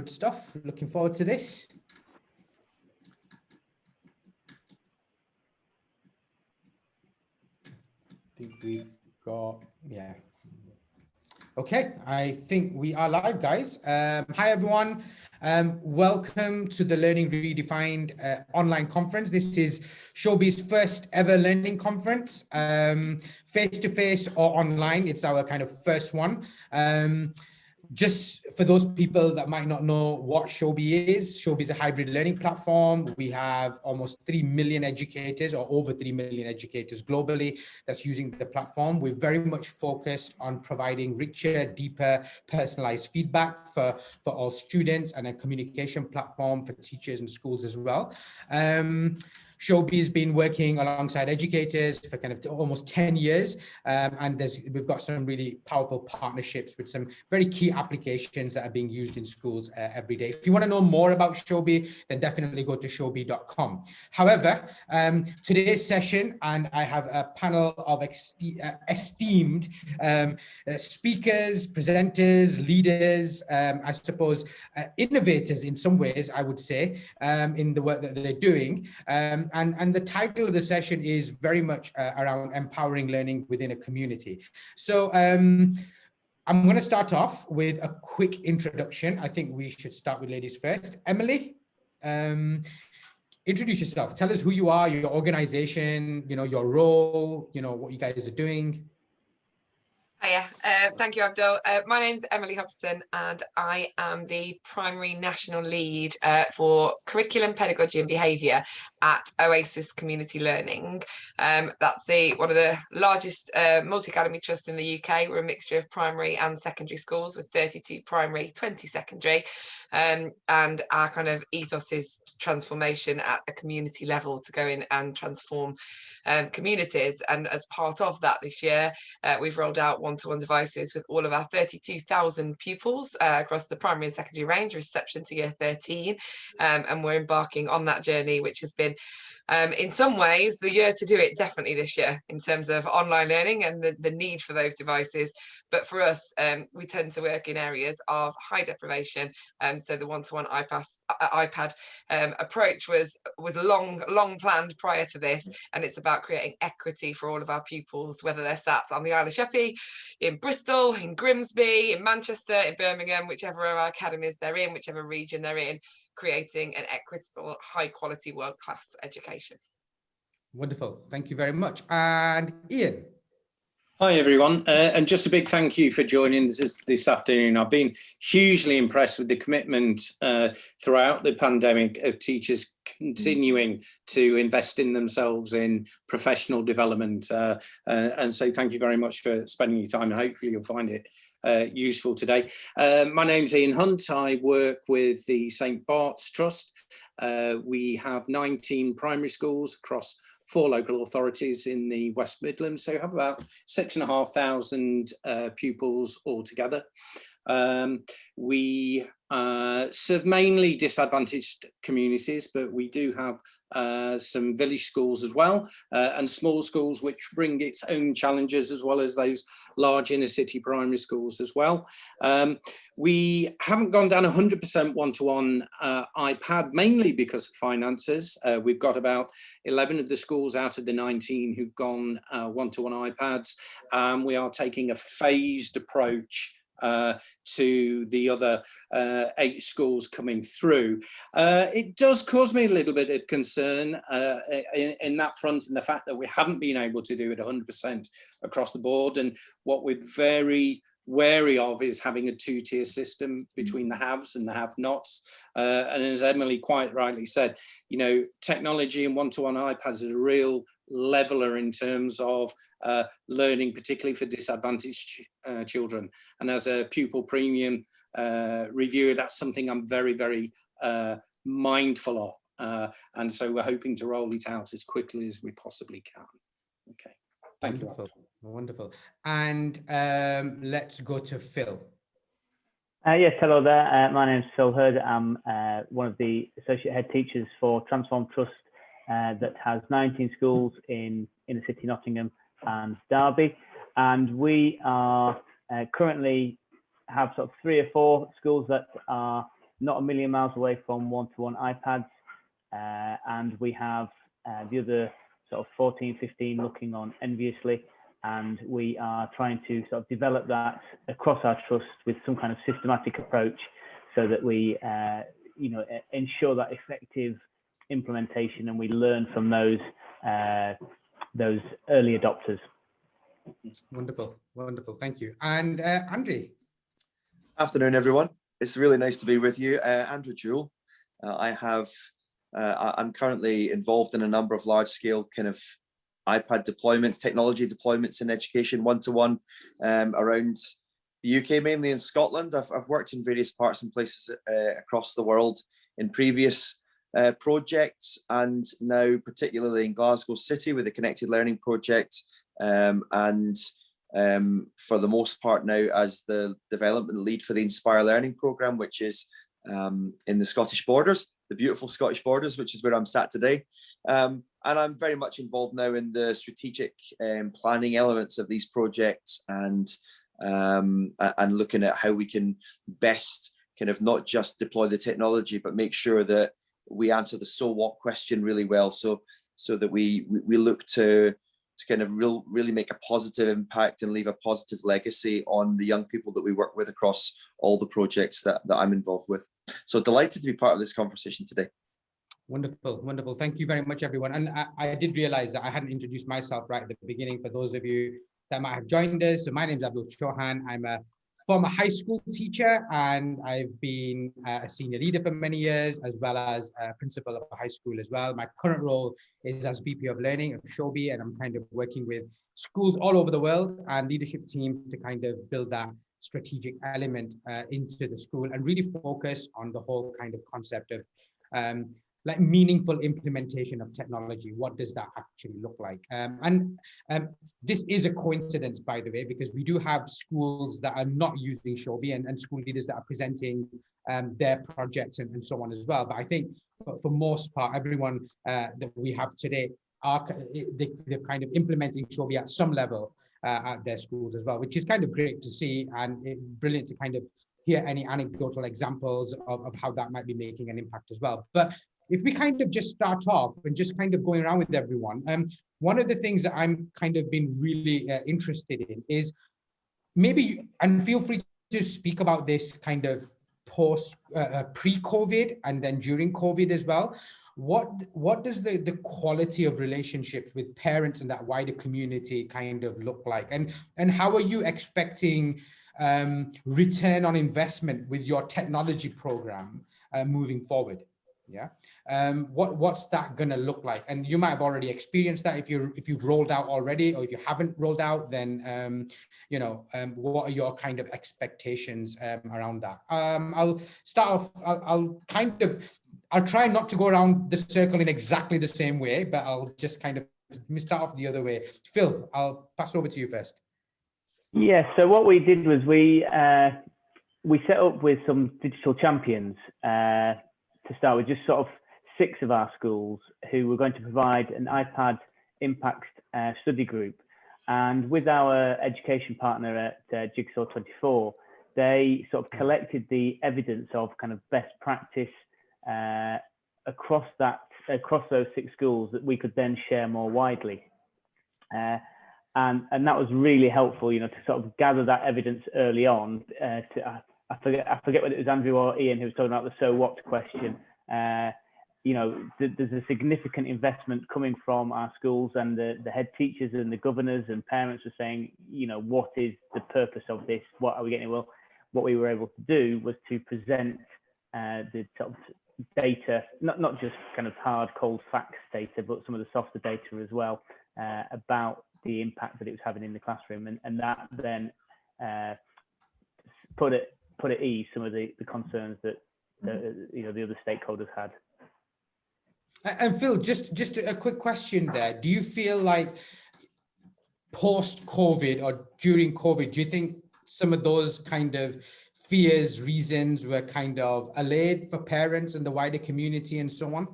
Good stuff. Looking forward to this. I think we've got, yeah. Okay, I think we are live, guys. Hi, everyone. Welcome to the Learning Redefined online conference. This is Showbie's first ever learning conference, face-to-face or online. It's our kind of first one. Just for those people that might not know what Showbie is a hybrid learning platform. We have almost 3 million educators, or over 3 million educators globally that's using the platform. We're very much focused on providing richer, deeper, personalized feedback for all students, and a communication platform for teachers and schools as well. Showbie has been working alongside educators for kind of almost 10 years, and we've got some really powerful partnerships with some very key applications that are being used in schools every day. If you want to know more about Showbie, then definitely go to showbie.com. However, today's session, and I have a panel of esteemed speakers, presenters, leaders, I suppose innovators in some ways, I would say, in the work that they're doing. And the title of the session is very much around empowering learning within a community. So I'm going to start off with a quick introduction. I think we should start with ladies first. Emily, introduce yourself. Tell us who you are, your organization, your role, what you guys are doing. Hiya, thank you, Abdul. My name's Emily Hobson, and I am the primary national lead for curriculum, pedagogy and behaviour at Oasis Community Learning. That's one of the largest multi-academy trusts in the UK. We're a mixture of primary and secondary schools with 32 primary, 20 secondary. And our kind of ethos is transformation at a community level to go in and transform communities. And as part of that this year, we've rolled out one-to-one devices with all of our 32,000 pupils across the primary and secondary range, reception to year 13. And we're embarking on that journey, which has been in some ways the year to do it, definitely this year, in terms of online learning and the need for those devices. But for us, we tend to work in areas of high deprivation. So the one-to-one iPad approach was long planned prior to this, and it's about creating equity for all of our pupils, whether they're sat on the Isle of Sheppey, in Bristol, in Grimsby, in Manchester, in Birmingham, whichever of our academies they're in, whichever region they're in, creating an equitable, high quality, world-class education. Wonderful. Thank you very much. And Ian. Hi, everyone. And just a big thank you for joining this afternoon. I've been hugely impressed with the commitment throughout the pandemic of teachers continuing to invest in themselves in professional development. And so thank you very much for spending your time. Hopefully you'll find it useful today. My name's Ian Hunt. I work with the St. Bart's Trust. We have 19 primary schools across 4 local authorities in the West Midlands, so we have about 6,500 pupils altogether. We serve mainly disadvantaged communities, but we do have some village schools as well, and small schools, which bring its own challenges, as well as those large inner city primary schools as well. We haven't gone down 100% one-to-one iPad, mainly because of finances. We've got about 11 of the schools out of the 19 who've gone one-to-one iPads. We are taking a phased approach to the other 8 schools coming through. It does cause me a little bit of concern in that front, in the fact that we haven't been able to do it 100% across the board. And what we're very wary of is having a 2-tier system between the haves and the have-nots. And as Emily quite rightly said, technology and one-to-one iPads is a real leveler in terms of learning, particularly for disadvantaged children. And as a pupil premium reviewer, that's something I'm very, very mindful of. And so we're hoping to roll it out as quickly as we possibly can. Okay, thank you. Wonderful. And let's go to Phil. Yes, hello there. My name's Phil Hurd. I'm one of the associate head teachers for Transform Trust that has 19 schools in inner city Nottingham and Derby. And we are currently have sort of 3 or 4 schools that are not a million miles away from one-to-one iPads, and we have the other sort of 14, 15 looking on enviously, and we are trying to sort of develop that across our trust with some kind of systematic approach, so that we ensure that effective implementation, and we learn from those early adopters. Wonderful, wonderful, thank you. And Andre. Afternoon, everyone. It's really nice to be with you. Andrew Jewell. I'm currently involved in a number of large-scale kind of iPad deployments, technology deployments in education, one-to-one around the UK, mainly in Scotland. I've worked in various parts and places across the world in previous projects, and now particularly in Glasgow City with the Connected Learning Project, and for the most part now as the development lead for the Inspire Learning Programme, which is in the Scottish Borders, the beautiful Scottish Borders, which is where I'm sat today. And I'm very much involved now in the strategic planning elements of these projects, and looking at how we can best kind of not just deploy the technology, but make sure that we answer the so what question really well, so that we look to kind of really make a positive impact and leave a positive legacy on the young people that we work with across all the projects that I'm involved with. So delighted to be part of this conversation today. Wonderful, wonderful. Thank you very much, everyone. And I did realize that I hadn't introduced myself right at the beginning for those of you that might have joined us. So my name is Abdul Chohan. I'm a former high school teacher, and I've been a senior leader for many years, as well as a principal of a high school as well. My current role is as VP of Learning of Showbie, and I'm kind of working with schools all over the world and leadership teams to kind of build that strategic element into the school and really focus on the whole kind of concept of like meaningful implementation of technology. What does that actually look like? This is a coincidence, by the way, because we do have schools that are not using Showbie and school leaders that are presenting their projects and so on as well. But I think for most part, everyone that we have today they're kind of implementing Showbie at some level at their schools as well, which is kind of great to see, and brilliant to kind of hear any anecdotal examples of how that might be making an impact as well. But if we kind of just start off and just kind of going around with everyone, one of the things that I'm kind of been really interested in is maybe, and feel free to speak about this kind of pre-COVID and then during COVID as well. What does the quality of relationships with parents and that wider community kind of look like? And how are you expecting return on investment with your technology program moving forward? Yeah. What's that going to look like? And you might have already experienced that if you've rolled out already, or if you haven't rolled out, then what are your kind of expectations around that? I'll start off. I'll try not to go around the circle in exactly the same way, but I'll just kind of start off the other way. Phil, I'll pass over to you first. Yeah. So what we did was we set up with some digital champions to start with, just sort of 6 of our schools who were going to provide an iPad impact study group. And with our education partner at Jigsaw 24, they sort of collected the evidence of kind of best practice across those 6 schools that we could then share more widely. And that was really helpful, to sort of gather that evidence early on. I forget whether it was Andrew or Ian who was talking about the so what question. There's a significant investment coming from our schools, and the head teachers and the governors and parents were saying, what is the purpose of this? What are we getting? Well, what we were able to do was to present the sort of data, not just kind of hard, cold facts data, but some of the softer data as well, about the impact that it was having in the classroom, and that then put at ease some of the concerns that the other stakeholders had. And Phil, just a quick question there. Do you feel like post-COVID or during COVID, do you think some of those kind of fears, reasons were kind of allayed for parents and the wider community and so on?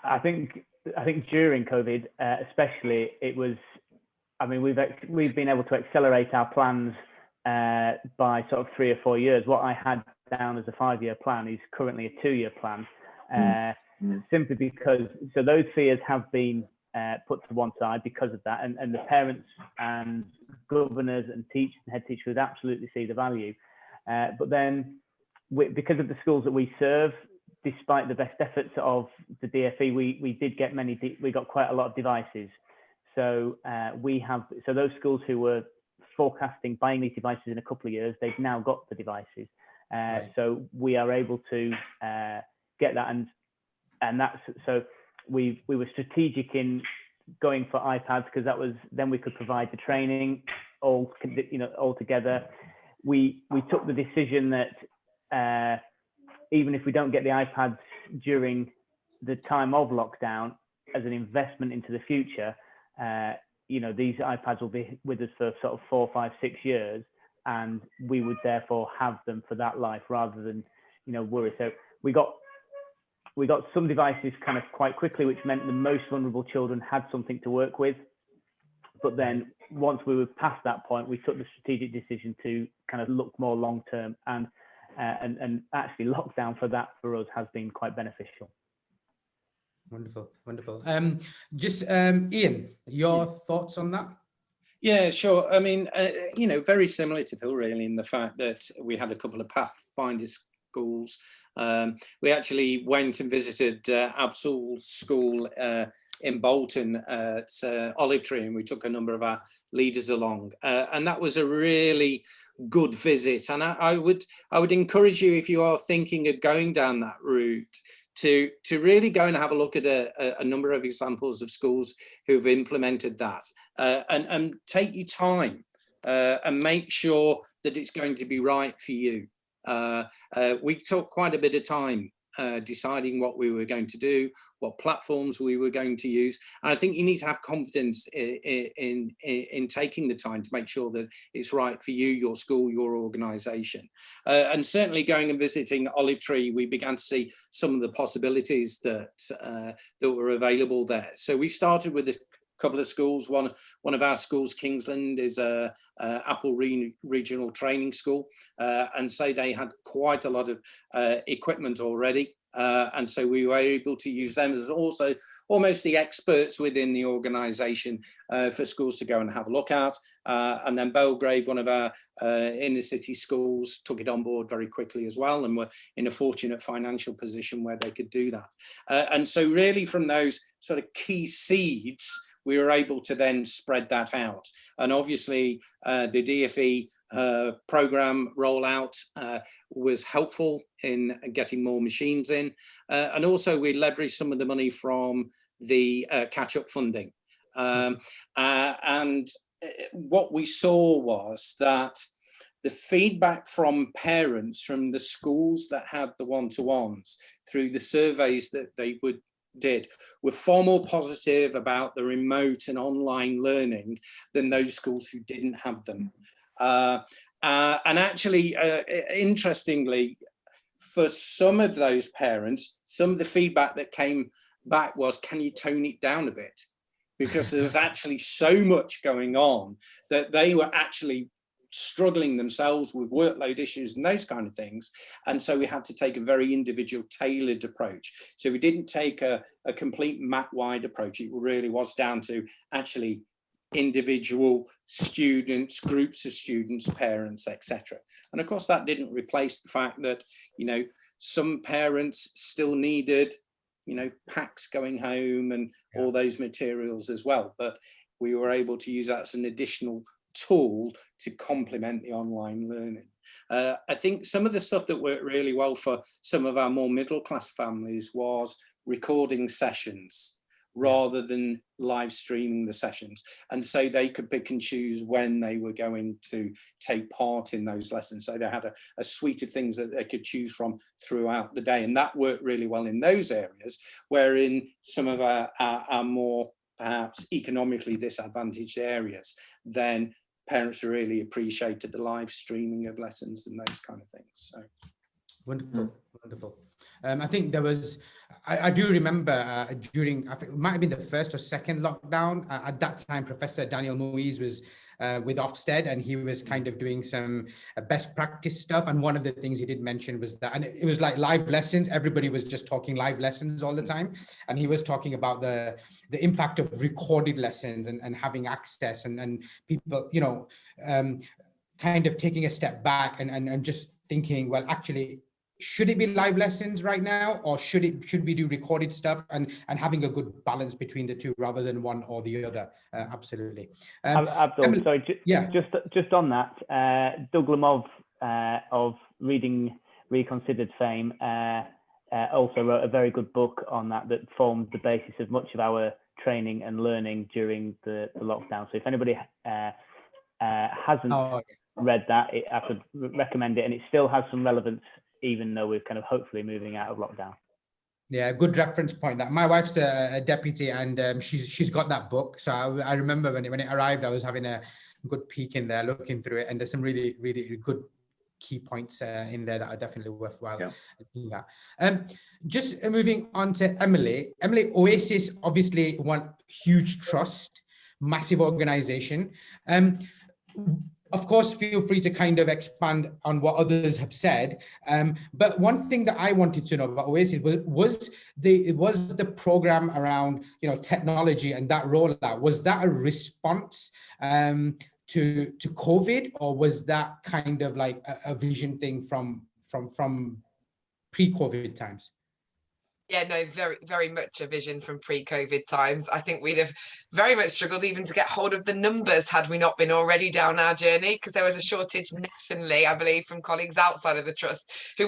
I think during COVID, especially, it was. I mean, we've been able to accelerate our plans by sort of 3 or 4 years. What I had down as a 5-year plan is currently a 2-year plan, Mm. simply because, so those fears have been put to one side because of that, and the parents and governors and teachers and head teachers would absolutely see the value. But then, because of the schools that we serve, despite the best efforts of the DFE, we got quite a lot of devices. So those schools who were forecasting buying these devices in a couple of years, they've now got the devices. Right. So we are able to get that, and that's, so we were strategic in going for iPads, because that was, then we could provide the training all together. We took the decision that even if we don't get the iPads during the time of lockdown, as an investment into the future, these iPads will be with us for sort of 4, 5, 6 years, and we would therefore have them for that life rather than, worry. So we got some devices kind of quite quickly, which meant the most vulnerable children had something to work with. But then once we were past that point, we took the strategic decision to kind of look more long term, and actually lockdown for us has been quite beneficial. Wonderful, wonderful. Ian, your thoughts on that? Yeah, sure. I mean, very similar to Phil, really, in the fact that we had a couple of Pathfinder schools. We actually went and visited Abdul's school in Bolton at Olive Tree, and we took a number of our leaders along, and that was a really good visit. And I would encourage you, if you are thinking of going down that route, to really go and have a look at a number of examples of schools who've implemented that, and take your time and make sure that it's going to be right for you. We took quite a bit of time deciding what we were going to do, what platforms we were going to use. And I think you need to have confidence in taking the time to make sure that it's right for you, your school, your organisation. And certainly going and visiting Olive Tree, we began to see some of the possibilities that were available there. So we started with a couple of schools. One of our schools, Kingsland, is a Apple regional training school, and so they had quite a lot of equipment already, and so we were able to use them as also almost the experts within the organisation for schools to go and have a look at. And then Belgrave, one of our inner city schools, took it on board very quickly as well, and were in a fortunate financial position where they could do that. And so really from those sort of key seeds, we were able to then spread that out. And obviously the DFE program rollout was helpful in getting more machines in. And also we leveraged some of the money from the catch-up funding. And what we saw was that the feedback from parents from the schools that had the one-to-ones through the surveys that they did were far more positive about the remote and online learning than those schools who didn't have them. And actually, interestingly, for some of those parents, some of the feedback that came back was, can you tone it down a bit? Because there was actually so much going on that they were actually struggling themselves with workload issues and those kind of things. And so we had to take a very individual tailored approach. So we didn't take a complete map-wide approach. It really was down to actually individual students, groups of students, parents, etc. And of course, that didn't replace the fact that, some parents still needed, packs going home and all those materials as well. But we were able to use that as an additional tool to complement the online learning. I think some of the stuff that worked really well for some of our more middle class families was recording sessions rather than live streaming the sessions. And so they could pick and choose when they were going to take part in those lessons. So they had a suite of things that they could choose from throughout the day. And that worked really well in those areas, where in some of our more perhaps economically disadvantaged areas, then parents really appreciated the live streaming of lessons and those kind of things. So wonderful, wonderful. I think there was, I do remember during, I think it might have been the first or second lockdown. At that time, Professor Daniel Muiz was with Ofsted, and he was kind of doing some best practice stuff. And one of the things he did mention was that, and it was like live lessons. Everybody was just talking live lessons all the time. And he was talking about the impact of recorded lessons and having access and people, you know, kind of taking a step back and just thinking, well, actually, should it be live lessons right now, or should we do recorded stuff, and having a good balance between the two rather than one or the other? Absolutely. Abdul, Emily, sorry, yeah, just on that, Doug Lemov of Reading Reconsidered fame also wrote a very good book on that formed the basis of much of our training and learning during the lockdown. So if anybody hasn't read that, I could recommend it, and it still has some relevance even though we're kind of hopefully moving out of lockdown. Yeah, good reference point. That my wife's a deputy, and she's got that book. So I remember when it arrived, I was having a good peek in there, looking through it, and there's some really, really good key points in there that are definitely worthwhile. Yeah. Just moving on to Emily. Emily, Oasis obviously one huge trust, massive organization. Of course, feel free to kind of expand on what others have said. But one thing that I wanted to know about Oasis was the program around, you know, technology and that rollout, was that a response to COVID, or was that kind of like a vision thing from pre-COVID times? Yeah, no, very, very much a vision from pre-COVID times. I think we'd have very much struggled even to get hold of the numbers had we not been already down our journey, because there was a shortage nationally, I believe, from colleagues outside of the trust who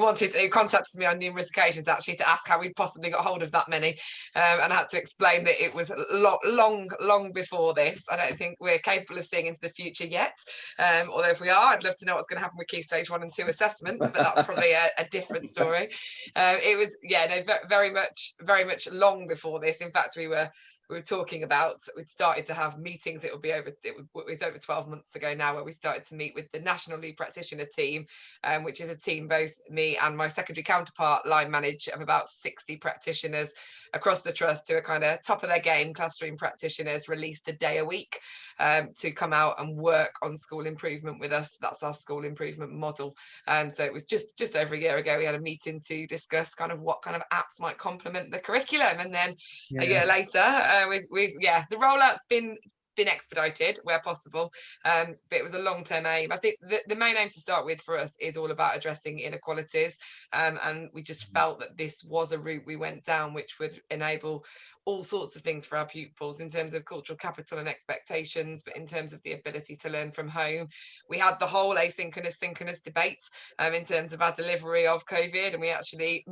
contacted me on numerous occasions actually to ask how we possibly got hold of that many, and I had to explain that it was long before this. I don't think we're capable of seeing into the future yet, although if we are, I'd love to know what's going to happen with Key Stage 1 and 2 assessments, but that's probably a different story. It was, yeah, no, very much long before this. In fact, we were talking about, we'd started to have meetings. It was over 12 months ago now, where we started to meet with the National Lead Practitioner team, which is a team both me and my secondary counterpart line manage, of about 60 practitioners across the trust who are kind of top of their game, classroom practitioners, released a day a week to come out and work on school improvement with us. That's our school improvement model. So it was just over a year ago, we had a meeting to discuss kind of what kind of apps might complement the curriculum. And then a year later, the rollout's been expedited where possible, but it was a long-term aim. I think the main aim to start with for us is all about addressing inequalities, and we just felt that this was a route we went down which would enable all sorts of things for our pupils in terms of cultural capital and expectations, but in terms of the ability to learn from home. We had the whole asynchronous synchronous debate in terms of our delivery of COVID, and we actually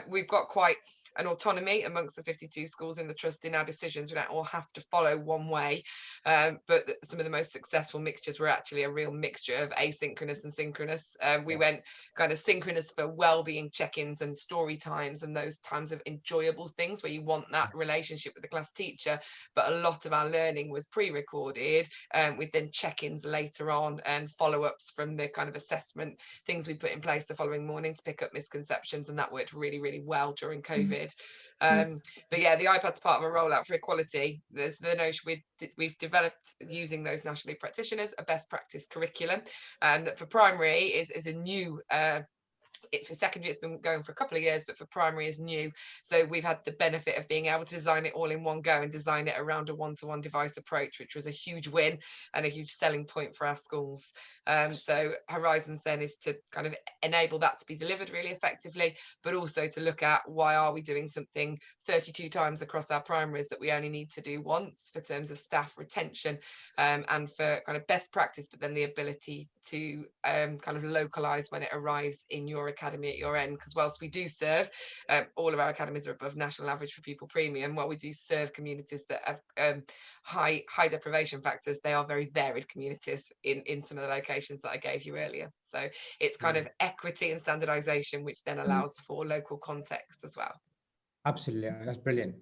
we've got quite an autonomy amongst the 52 schools in the trust in our decisions. We don't all have to follow one way, but some of the most successful mixtures were actually a real mixture of asynchronous and synchronous. We went kind of synchronous for well-being check-ins and story times and those times of enjoyable things where you want that relationship with the class teacher, but a lot of our learning was pre-recorded, with then check-ins later on and follow-ups from the kind of assessment things we put in place the following morning to pick up misconceptions, and that worked really, really well during COVID. But yeah, the iPad's part of a rollout for equality. There's the notion we've developed, using those nationally practitioners, a best practice curriculum, that for primary is a new for secondary it's been going for a couple of years, but for primary is new. So we've had the benefit of being able to design it all in one go and design it around a one-to-one device approach, which was a huge win and a huge selling point for our schools. So Horizons then is to kind of enable that to be delivered really effectively, but also to look at why are we doing something 32 times across our primaries that we only need to do once, for terms of staff retention, and for kind of best practice, but then the ability to kind of localize when it arrives in your academy at your end. Because whilst we do serve, all of our academies are above national average for pupil premium, while we do serve communities that have high deprivation factors, they are very varied communities in some of the locations that I gave you earlier. So it's kind of equity and standardization, which then allows for local context as well. Absolutely, that's brilliant.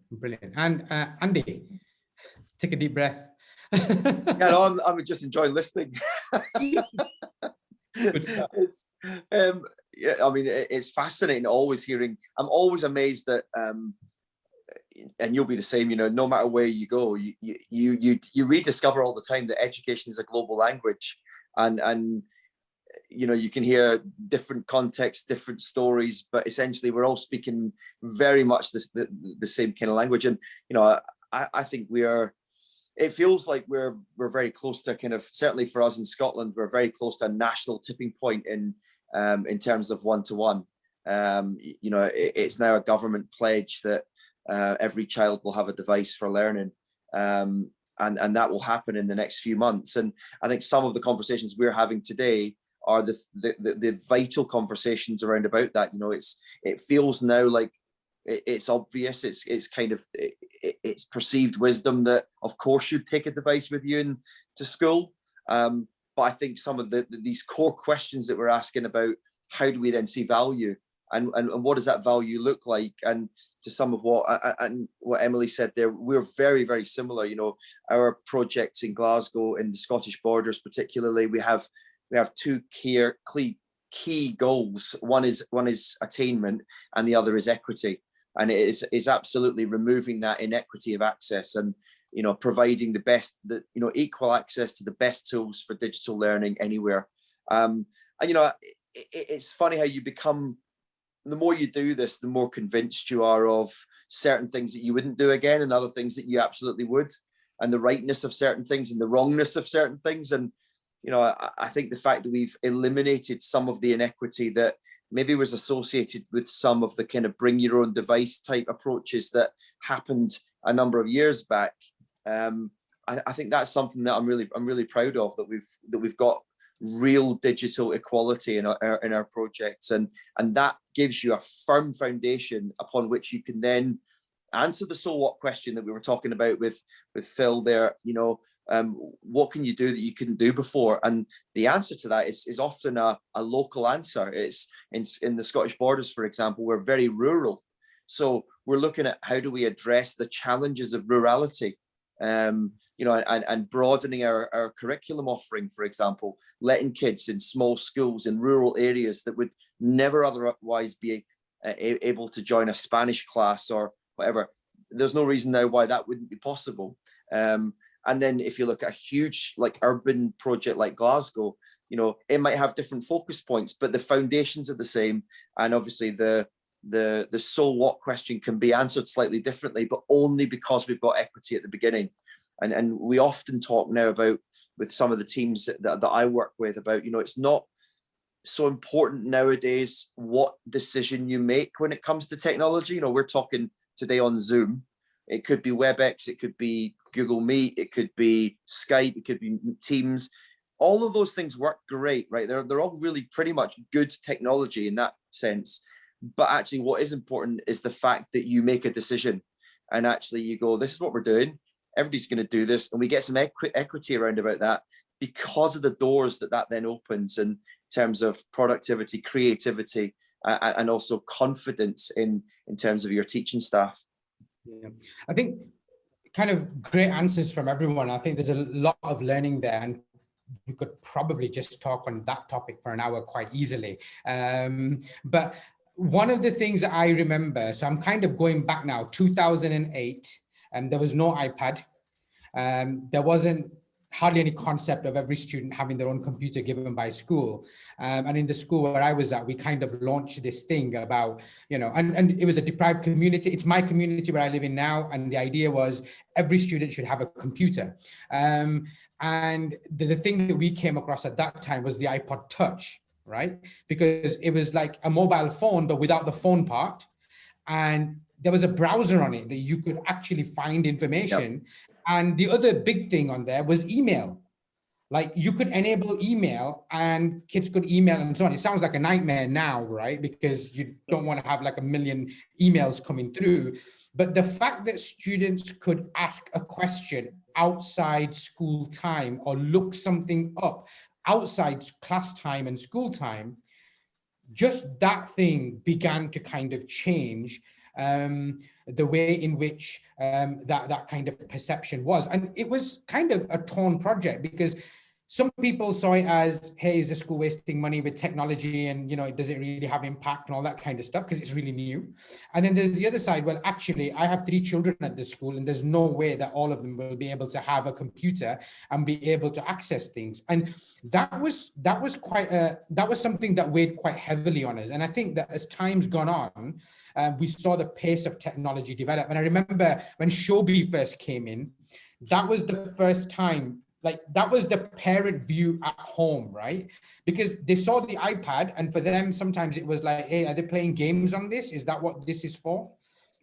And Andy, take a deep breath. Yeah, no, I'm just enjoying listening. Good stuff. It's yeah, I mean, it's fascinating always hearing. I'm always amazed that, and you'll be the same, you know, no matter where you go, you rediscover all the time that education is a global language, and you know, you can hear different contexts, different stories, but essentially we're all speaking very much the same kind of language. And you know, I think it feels like we're very close to kind of, certainly for us in Scotland, we're very close to a national tipping point in terms of one-to-one. You know, it's now a government pledge that every child will have a device for learning, and that will happen in the next few months. And I think some of the conversations we're having today are the vital conversations around about that. You know, it feels now like it's obvious. It's kind of it's perceived wisdom that of course you'd take a device with you into school. But I think some of these core questions that we're asking about, how do we then see value, and what does that value look like? And to some of what Emily said there, we're very, very similar. You know, our projects in Glasgow, in the Scottish Borders particularly, we have two key goals. One is attainment, and the other is equity. And it is absolutely removing that inequity of access, and you know, providing equal access to the best tools for digital learning anywhere. And you know, it's funny how you become, the more you do this, the more convinced you are of certain things that you wouldn't do again, and other things that you absolutely would, and the rightness of certain things and the wrongness of certain things. And you know, I think the fact that we've eliminated some of the inequity that maybe was associated with some of the kind of bring your own device type approaches that happened a number of years back. I think that's something that I'm really proud of, that we've got real digital equality in our projects, and that gives you a firm foundation upon which you can then answer the so what question that we were talking about with Phil there. You know, what can you do that you couldn't do before? And the answer to that is often a local answer. It's in the Scottish Borders, for example, we're very rural. So we're looking at how do we address the challenges of rurality, you know, and broadening our curriculum offering, for example, letting kids in small schools in rural areas that would never otherwise be able to join a Spanish class or whatever. There's no reason now why that wouldn't be possible. And then if you look at a huge like urban project like Glasgow, you know, it might have different focus points, but the foundations are the same. And obviously the so what question can be answered slightly differently, but only because we've got equity at the beginning. And we often talk now about, with some of the teams that I work with, about, you know, it's not so important nowadays what decision you make when it comes to technology. You know, we're talking today on Zoom. It could be WebEx, it could be Google Meet, it could be Skype, it could be Teams. All of those things work great, right? They're all really pretty much good technology in that sense. But actually what is important is the fact that you make a decision and actually you go, this is what we're doing. Everybody's going to do this. And we get some equity around about that because of the doors that then opens in terms of productivity, creativity, and also confidence in terms of your teaching staff. Yeah, I think kind of great answers from everyone. I think there's a lot of learning there, and we could probably just talk on that topic for an hour quite easily. But one of the things that I remember, so I'm kind of going back now, 2008, and there was no iPad. There wasn't hardly any concept of every student having their own computer given by school. And in the school where I was at, we kind of launched this thing about, you know, and it was a deprived community. It's my community where I live in now. And the idea was every student should have a computer. And the thing that we came across at that time was the iPod Touch, right? Because it was like a mobile phone, but without the phone part. And there was a browser on it that you could actually find information. Yep. And the other big thing on there was email. Like you could enable email and kids could email and so on. It sounds like a nightmare now, right? Because you don't want to have like a million emails coming through. But the fact that students could ask a question outside school time or look something up outside class time and school time, just that thing began to kind of change the way in which that kind of perception was. And it was kind of a torn project because some people saw it as, hey, is the school wasting money with technology, and does it really have impact and all that kind of stuff because it's really new. And then there's the other side. Well, actually, I have 3 children at the school, and there's no way that all of them will be able to have a computer and be able to access things. And that was something that weighed quite heavily on us. And I think that as time's gone on, we saw the pace of technology develop. And I remember when Showbie first came in, that was the first time, like that was the parent view at home, right? Because they saw the iPad, and for them, sometimes it was like, hey, are they playing games on this? Is that what this is for?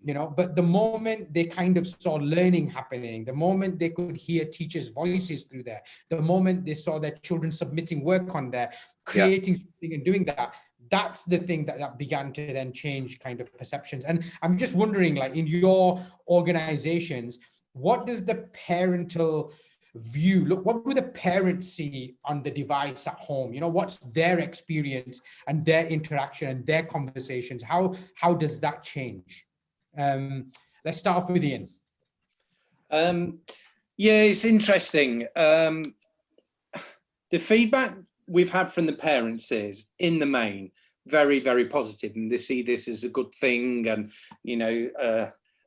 But the moment they kind of saw learning happening, the moment they could hear teachers' voices through there, the moment they saw their children submitting work on there, creating something and doing that, that's the thing that began to then change kind of perceptions. And I'm just wondering, like in your organizations, what does the parental view look? What do the parents see on the device at home? What's their experience and their interaction and their conversations? How does that change? Let's start off with Ian. Yeah, it's interesting. The feedback we've had from the parents is, in the main, very, very positive, and they see this as a good thing. And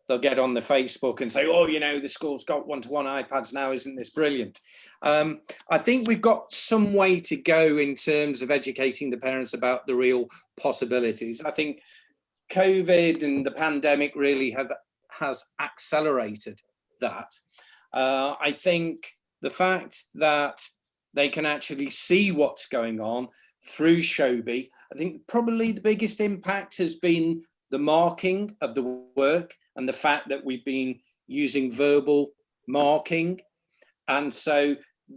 they'll get on the Facebook and say, oh, the school's got one-to-one iPads now, isn't this brilliant? I think we've got some way to go in terms of educating the parents about the real possibilities. I think COVID and the pandemic really has accelerated that. I think the fact that they can actually see what's going on through Showbie, I think probably the biggest impact has been the marking of the work and the fact that we've been using verbal marking. And so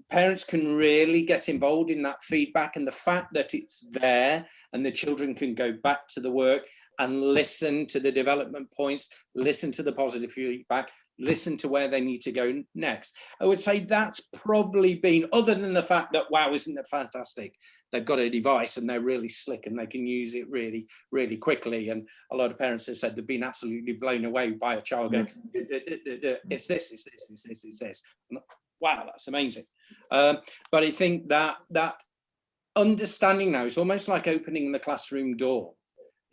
parents can really get involved in that feedback, and the fact that it's there and the children can go back to the work and listen to the development points, listen to the positive feedback, listen to where they need to go next. I would say that's probably been, other than the fact that, wow, isn't it fantastic? They've got a device and they're really slick and they can use it really, really quickly. And a lot of parents have said they've been absolutely blown away by a child going, it's this, it's this, it's this, it's this. Wow, that's amazing. But I think that understanding now is almost like opening the classroom door,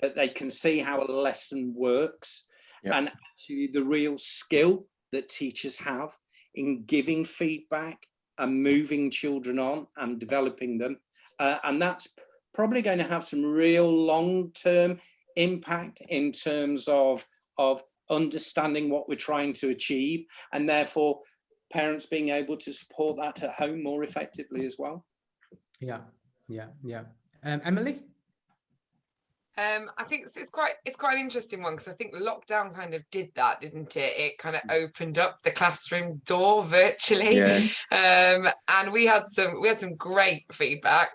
that they can see how a lesson works. Yep. And actually the real skill that teachers have in giving feedback and moving children on and developing them. And that's probably going to have some real long-term impact in terms of understanding what we're trying to achieve, and therefore parents being able to support that at home more effectively as well. Yeah. Emily? I think it's quite an interesting one, because I think lockdown kind of did that, didn't it? It kind of opened up the classroom door virtually. Yeah. And we had some great feedback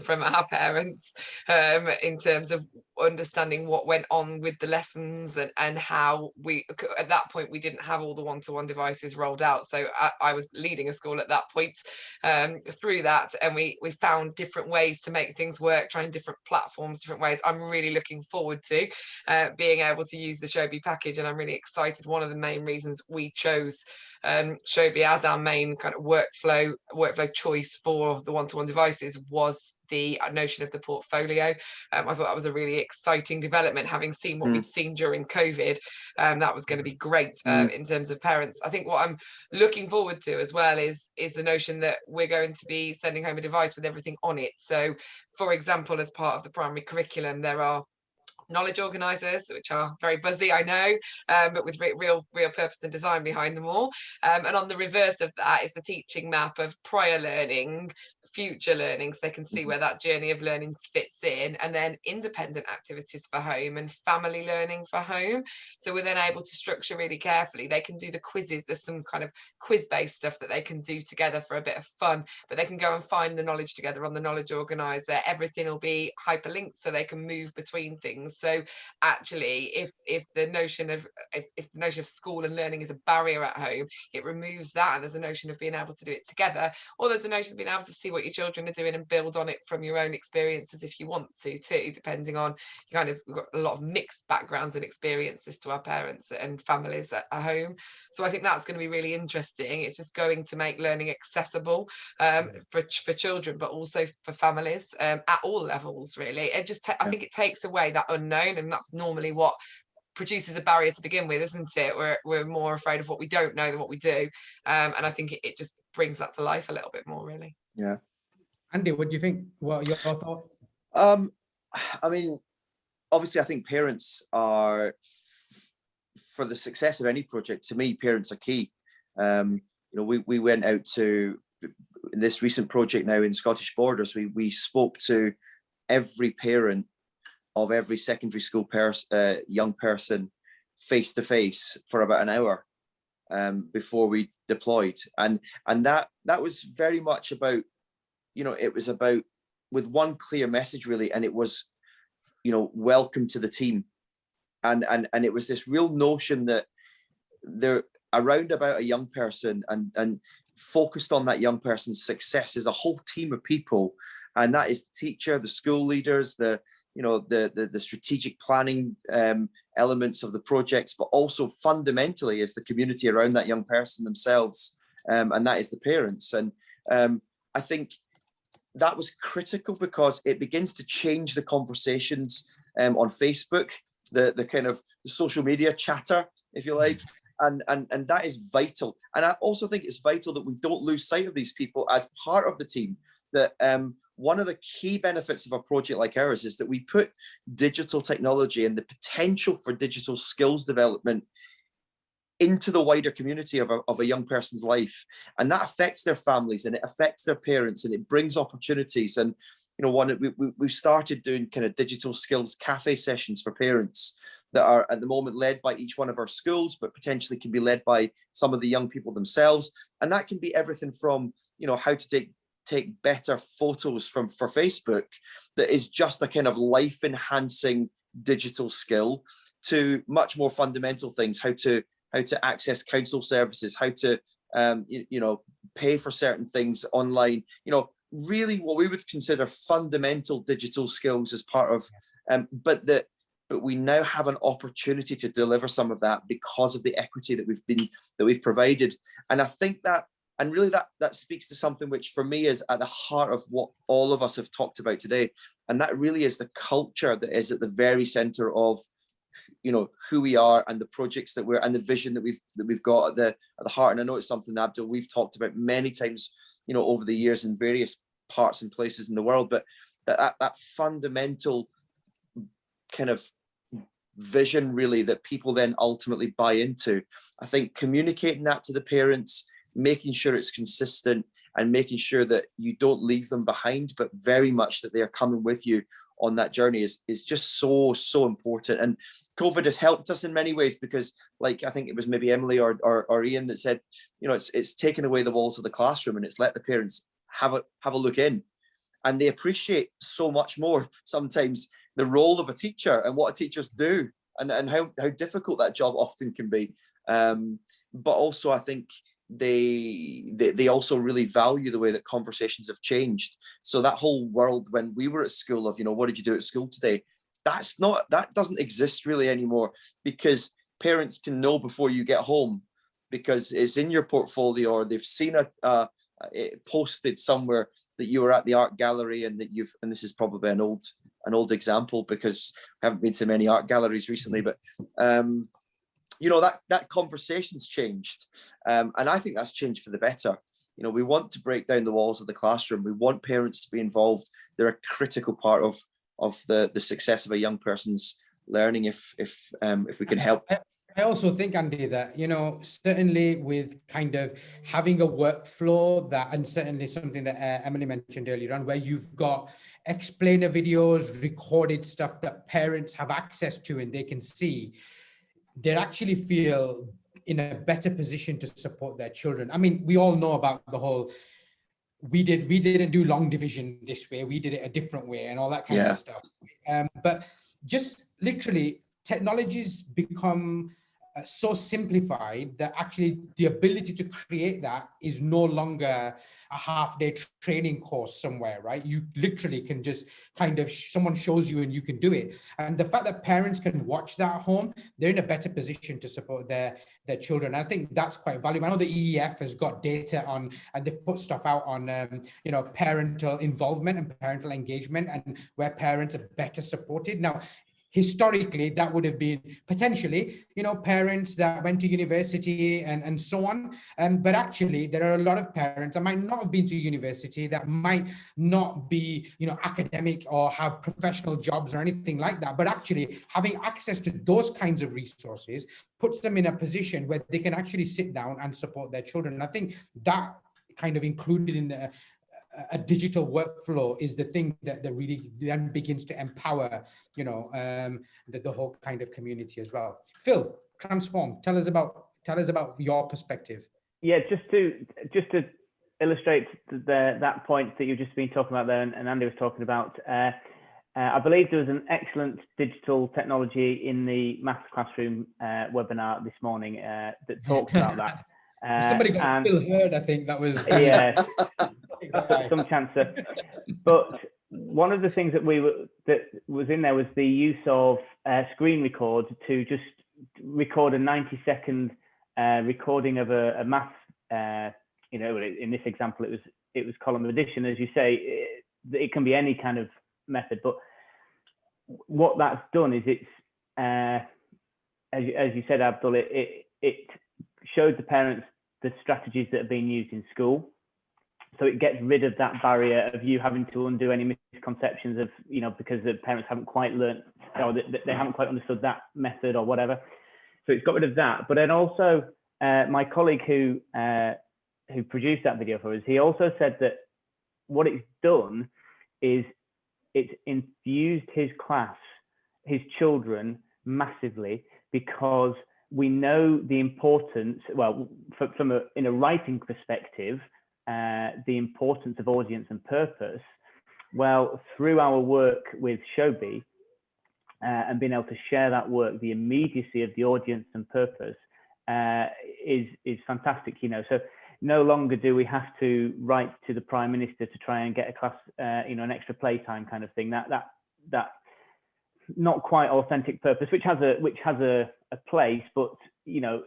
from our parents in terms of understanding what went on with the lessons, and how we, at that point, we didn't have all the one-to-one devices rolled out. So I was leading a school at that point through that, and we found different ways to make things work, trying different platforms, different ways. I'm really looking forward to being able to use the Showbie package, and I'm really excited. One of the main reasons we chose Showbie as our main kind of workflow choice for the one-to-one devices was the notion of the portfolio. I thought that was a really exciting development, having seen what we'd seen during COVID. That was going to be great in terms of parents. I think what I'm looking forward to as well is the notion that we're going to be sending home a device with everything on it. So, for example, as part of the primary curriculum, there are knowledge organisers, which are very buzzy, I know, but with real purpose and design behind them all. And on the reverse of that is the teaching map of prior learning, future learning, so they can see where that journey of learning fits in, and then independent activities for home and family learning for home. So we're then able to structure really carefully. They can do the quizzes. There's some kind of quiz-based stuff that they can do together for a bit of fun, but they can go and find the knowledge together on the knowledge organizer. Everything will be hyperlinked so they can move between things. So actually, if the notion of school and learning is a barrier at home, it removes that, and there's a notion of being able to do it together, or there's a notion of being able to see what what your children are doing and build on it from your own experiences if you want to too, depending on, we've got a lot of mixed backgrounds and experiences to our parents and families at home. So I think that's going to be really interesting. It's just going to make learning accessible for children, but also for families at all levels, really. It just I think it takes away that unknown, and that's normally what produces a barrier to begin with, isn't it? We're more afraid of what we don't know than what we do, and I think it just brings that to life a little bit more, really. Yeah. Andy, what do you think? What are your thoughts? I mean, obviously I think parents are, for the success of any project, to me, parents are key. You know, we went out to this recent project now in Scottish Borders. We spoke to every parent of every secondary school young person face to face for about an hour before we deployed, and that was very much about, you know, it was about with one clear message really, and it was, you know, welcome to the team, and it was this real notion that they're around about a young person and focused on that young person's success is a whole team of people, and that is the teacher, the school leaders, the strategic planning elements of the projects, but also fundamentally is the community around that young person themselves, and that is the parents. And I think that was critical because it begins to change the conversations on Facebook, the kind of the social media chatter, if you like, and that is vital. And I also think it's vital that we don't lose sight of these people as part of the team. That one of the key benefits of a project like ours is that we put digital technology and the potential for digital skills development into the wider community of a young person's life, and that affects their families and it affects their parents and it brings opportunities. And you know, we've started doing kind of digital skills cafe sessions for parents that are at the moment led by each one of our schools, but potentially can be led by some of the young people themselves. And that can be everything from, you know, how to take better photos for Facebook, that is just a kind of life enhancing digital skill, to much more fundamental things, how to access council services, how to you know, pay for certain things online, you know, really what we would consider fundamental digital skills as part of but we now have an opportunity to deliver some of that because of the equity that we've provided. And I think that, and really that speaks to something which for me is at the heart of what all of us have talked about today, and that really is the culture that is at the very center of, you know, who we are and the projects that we're, and the vision that we've got at the heart. And I know it's something, Abdul, we've talked about many times, you know, over the years in various parts and places in the world, but that fundamental kind of vision really that people then ultimately buy into. I think communicating that to the parents, making sure it's consistent and making sure that you don't leave them behind, but very much that they are coming with you on that journey is just so important. And COVID has helped us in many ways because, like, I think it was maybe Emily or Ian that said, you know, it's taken away the walls of the classroom and it's let the parents have a look in, and they appreciate so much more sometimes the role of a teacher and what teachers do, and how difficult that job often can be. But also I think they also really value the way that conversations have changed. So that whole world when we were at school of, you know, what did you do at school today? That doesn't exist really anymore, because parents can know before you get home because it's in your portfolio, or they've seen it posted somewhere that you were at the art gallery, and that and this is probably an old example because I haven't been to many art galleries recently, but you know, that conversation's changed, and I think that's changed for the better. You know, we want to break down the walls of the classroom. We want parents to be involved. They're a critical part of the success of a young person's learning. If we can help. I also think, Andy, that, you know, certainly with kind of having a workflow that, and certainly something that Emily mentioned earlier on, where you've got explainer videos, recorded stuff that parents have access to and they can see, they actually feel in a better position to support their children. I mean, we all know about the whole, we didn't do long division this way, we did it a different way and all that kind of stuff. But just literally technology's become so simplified that actually the ability to create that is no longer a half-day training course somewhere, right? You literally can just kind of, someone shows you and you can do it. And the fact that parents can watch that at home, they're in a better position to support their children. I think that's quite valuable. I know the EEF has got data on, and they've put stuff out on, you know, parental involvement and parental engagement, and where parents are better supported. Now, historically, that would have been potentially, you know, parents that went to university and so on. But actually, there are a lot of parents that might not have been to university, that might not be, you know, academic or have professional jobs or anything like that. But actually, having access to those kinds of resources puts them in a position where they can actually sit down and support their children. And I think that kind of included in a digital workflow is the thing that really then begins to empower, you know, the whole kind of community as well. Phil, Transform, tell us about your perspective. Yeah, just to illustrate that point that you've just been talking about there, and Andy was talking about, I believe there was an excellent digital technology in the maths classroom webinar this morning that talks about that. Somebody got Phil heard, I think that was. Yeah, some chance. But one of the things that was in there was the use of screen record to just record a 90-second recording of a maths. You know, in this example, it was column addition, as you say. It can be any kind of method, but what that's done is it's as you said, Abdul, it showed the parents the strategies that are being used in school. So it gets rid of that barrier of you having to undo any misconceptions of, you know, because the parents haven't quite learned, or they haven't quite understood that method or whatever. So it's got rid of that. But then also my colleague who produced that video for us, he also said that what it's done is it's infused his class, his children massively, because we know the importance, well, in a writing perspective, the importance of audience and purpose. Well, through our work with Showbie and being able to share that work, the immediacy of the audience and purpose is fantastic, you know. So no longer do we have to write to the Prime Minister to try and get a class, you know, an extra playtime kind of thing. That not quite authentic purpose, which has a place, but you know,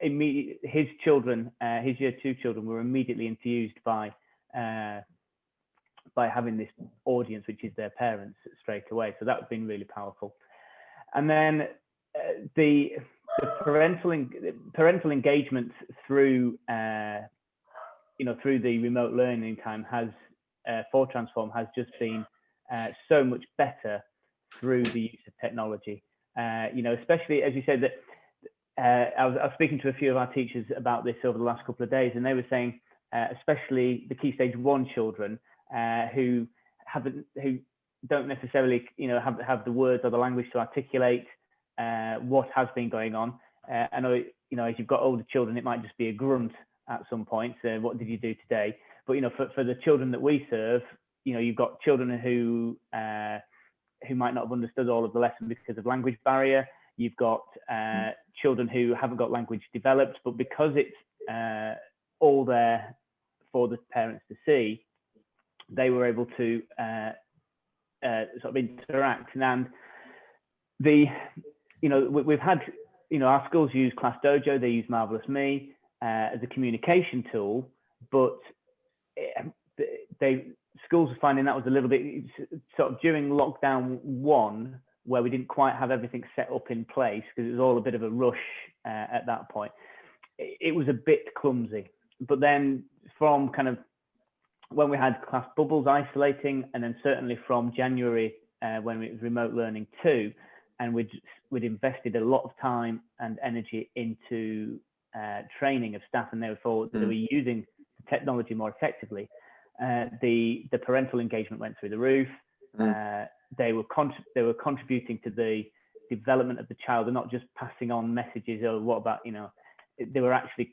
his children, his year 2 children, were immediately infused by having this audience, which is their parents, straight away. So that's been really powerful. And then the parental engagement through you know, through the remote learning time has for Transform has just been so much better through the use of technology. You know, especially as you said that. I was speaking to a few of our teachers about this over the last couple of days, and they were saying, especially the Key Stage 1 children who don't necessarily, you know, have the words or the language to articulate what has been going on. I know, you know, as you've got older children, it might just be a grunt at some point. What did you do today? But you know, for the children that we serve, you know, you've got children who might not have understood all of the lesson because of language barrier. You've got children who haven't got language developed, but because it's all there for the parents to see, they were able to sort of interact. And you know, we've had, you know, our schools use Class Dojo, they use Marvelous Me as a communication tool, but schools are finding that was a little bit sort of during lockdown 1, where we didn't quite have everything set up in place because it was all a bit of a rush at that point. It was a bit clumsy, but then from kind of when we had class bubbles isolating, and then certainly from January when it was remote learning 2, and we'd invested a lot of time and energy into training of staff, and therefore they were using the technology more effectively. The parental engagement went through the roof. They were contributing to the development of the child, and not just passing on messages or what about, you know, they were actually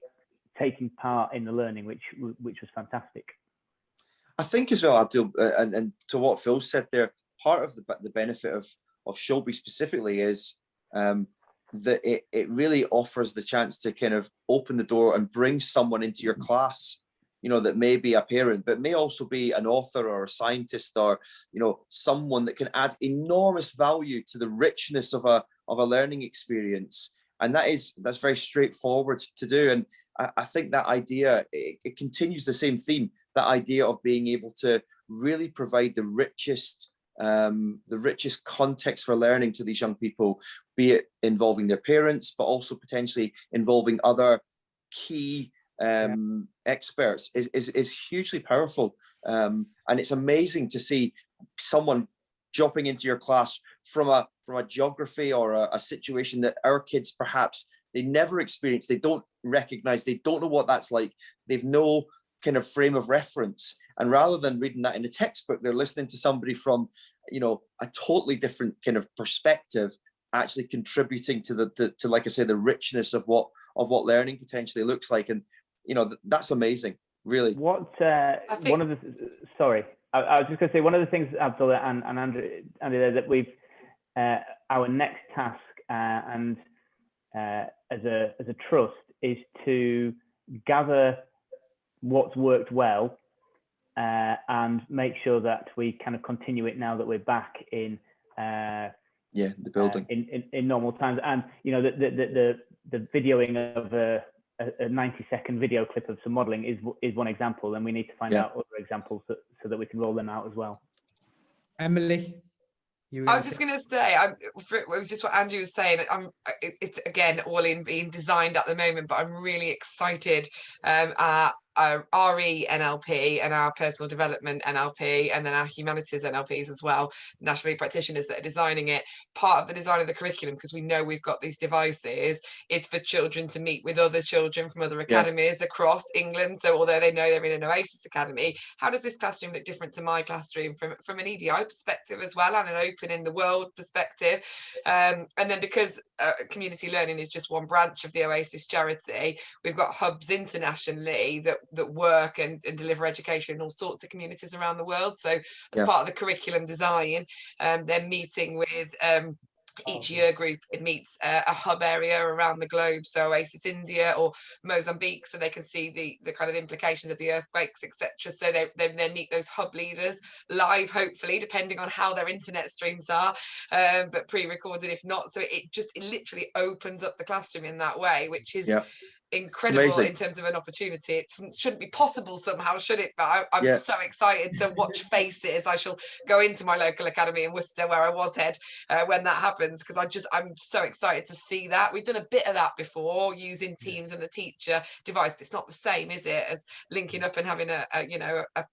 taking part in the learning, which was fantastic. I think as well, Abdul, and to what Phil said there, part of the benefit of Showbie specifically is that it really offers the chance to kind of open the door and bring someone into your class, you know, that may be a parent, but may also be an author or a scientist, or, you know, someone that can add enormous value to the richness of a learning experience. And that's very straightforward to do. And I think that idea, it continues the same theme, that idea of being able to really provide the richest context for learning to these young people, be it involving their parents, but also potentially involving other key experts, is hugely powerful. And it's amazing to see someone dropping into your class from a geography or a situation that our kids perhaps they never experienced, they don't recognize, they don't know what that's like, they've no kind of frame of reference. And rather than reading that in a textbook, they're listening to somebody from, you know, a totally different kind of perspective, actually contributing to to like I say, the richness of what learning potentially looks like. And, you know, that's amazing, really. One of the, sorry, I was just going to say, one of the things, Abdul and Andy there, that we've, our next task as a trust is to gather what's worked well and make sure that we kind of continue it now that we're back in the building in normal times. And you know, the videoing of a 90-second video clip of some modeling is one example, and we need to find out other examples so that we can roll them out as well. Emily, I was just going to say, it was just what Andrew was saying. It's again all in being designed at the moment, but I'm really excited. Our RE NLP and our personal development NLP, and then our humanities NLPs as well, national practitioners that are designing it. Part of the design of the curriculum, because we know we've got these devices, is for children to meet with other children from other academies across England. So although they know they're in an Oasis Academy, how does this classroom look different to my classroom from an EDI perspective as well, and an open in the world perspective? And then because community learning is just one branch of the Oasis charity, we've got hubs internationally that work and deliver education in all sorts of communities around the world. So as part of the curriculum design, they're meeting with each year group, it meets a hub area around the globe, so Oasis India or Mozambique, so they can see the kind of implications of the earthquakes, etc. So they meet those hub leaders live, hopefully, depending on how their internet streams are, but pre-recorded if not. So it literally opens up the classroom in that way, which is incredible in terms of an opportunity. It shouldn't be possible somehow, should it? But I'm so excited to watch faces. I shall go into my local academy in Worcester, where I was head, when that happens, because I'm so excited to see that. We've done a bit of that before using Teams and the teacher device, but it's not the same, is it, as linking up and having a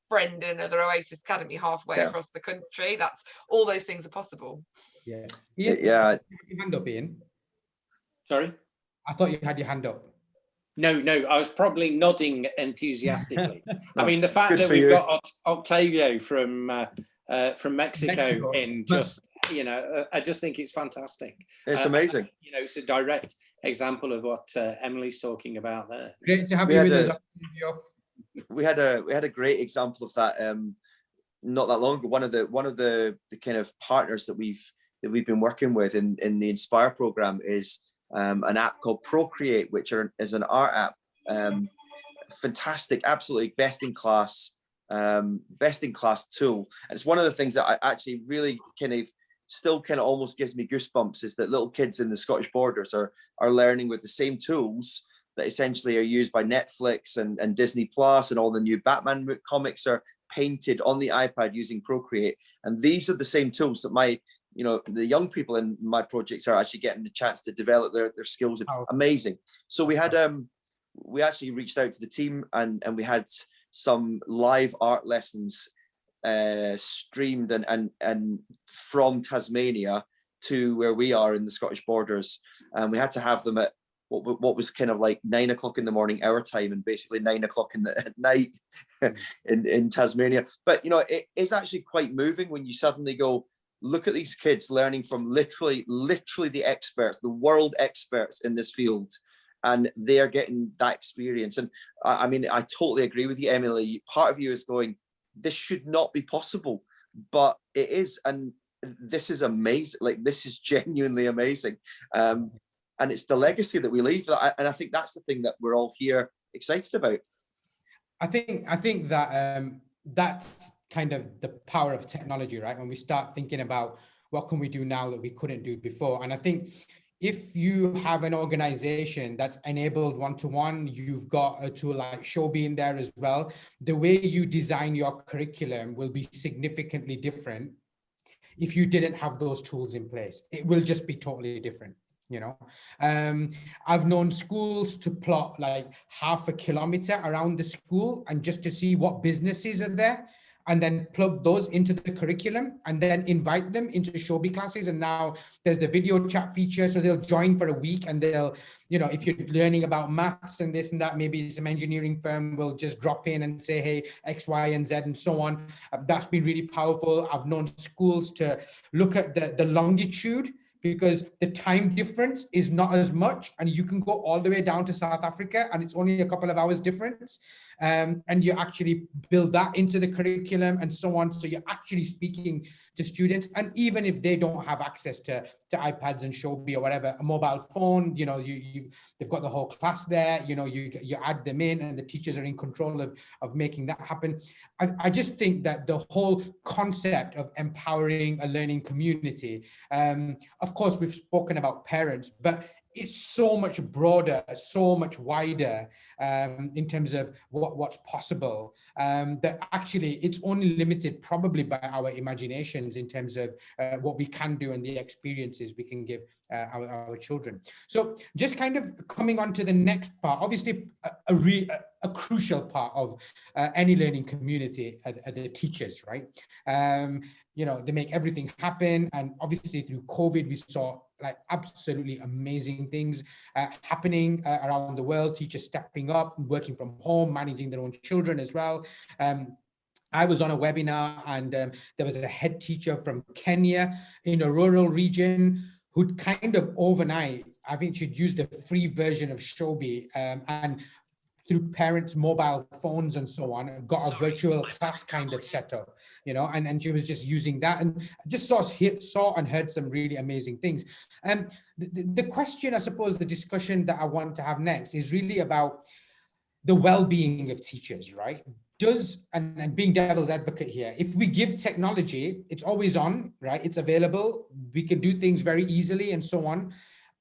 friend in another Oasis Academy halfway across the country. That's all those things are possible. Ian, yeah. your hand up, Ian. Sorry? I thought you had your hand up. No, I was probably nodding enthusiastically. I mean, the fact that we've got Octavio from Mexico in, just, you know, I just think it's fantastic. It's amazing. You know, it's a direct example of what Emily's talking about there. Great to have you with us. We had a great example of that not that long ago. One of the kind of partners that we've been working with in the Inspire program is an app called Procreate, which is an art app. Fantastic, absolutely best in class tool. And it's one of the things that I actually really still almost gives me goosebumps, is that little kids in the Scottish Borders are learning with the same tools that essentially are used by Netflix and Disney Plus, and all the new Batman comics are painted on the iPad using Procreate. And these are the same tools that the young people in my projects are actually getting the chance to develop their skills. Amazing. So we actually reached out to the team, and we had some live art lessons streamed and from Tasmania to where we are in the Scottish Borders. And we had to have them at what was kind of like 9 o'clock in the morning our time, and basically 9 o'clock at night in Tasmania. But it is actually quite moving when you suddenly go, look at these kids learning from literally the experts, the world experts in this field, and they're getting that experience. And I mean, I totally agree with you, Emily. Part of you is going, this should not be possible, but it is. And this is amazing. Like, this is genuinely amazing. and it's the legacy that we leave. And I think that's the thing that we're all here excited about. I think that that's kind of the power of technology, right? When we start thinking about what can we do now that we couldn't do before. And I think if you have an organization that's enabled one-to-one, you've got a tool like Showbie in there as well, the way you design your curriculum will be significantly different if you didn't have those tools in place. It will just be totally different. You know, I've known schools to plot like half a kilometer around the school and just to see what businesses are there, and then plug those into the curriculum and then invite them into Showbie classes. And now there's the video chat feature. So they'll join for a week and they'll, you know, if you're learning about maths and this and that, maybe some engineering firm will just drop in and say, hey, X, Y, and Z and so on. That's been really powerful. I've known schools to look at the longitude, because the time difference is not as much, and you can go all the way down to South Africa and it's only a couple of hours difference, and you actually build that into the curriculum and so on. So you're actually speaking to students, and even if they don't have access to iPads and Showbie or whatever, a mobile phone, you know, they've got the whole class there, you know, you add them in and the teachers are in control of making that happen. I just think that the whole concept of empowering a learning community, of course, we've spoken about parents, but it's so much broader, so much wider in terms of what's possible, that actually it's only limited probably by our imaginations in terms of what we can do and the experiences we can give our children. So just kind of coming on to the next part, obviously a crucial part of any learning community are the teachers, right? You know, they make everything happen. And obviously through COVID, we saw like absolutely amazing things happening around the world, teachers stepping up, working from home, managing their own children as well. I was on a webinar and there was a head teacher from Kenya in a rural region who'd kind of overnight, I think she'd used the free version of Showbie and through parents' mobile phones and so on, got a virtual class kind of setup, you know, and she was just using that, and just saw and heard some really amazing things. And the question, I suppose, the discussion that I want to have next is really about the well-being of teachers, right? And being devil's advocate here, if we give technology, it's always on, right? It's available, we can do things very easily and so on.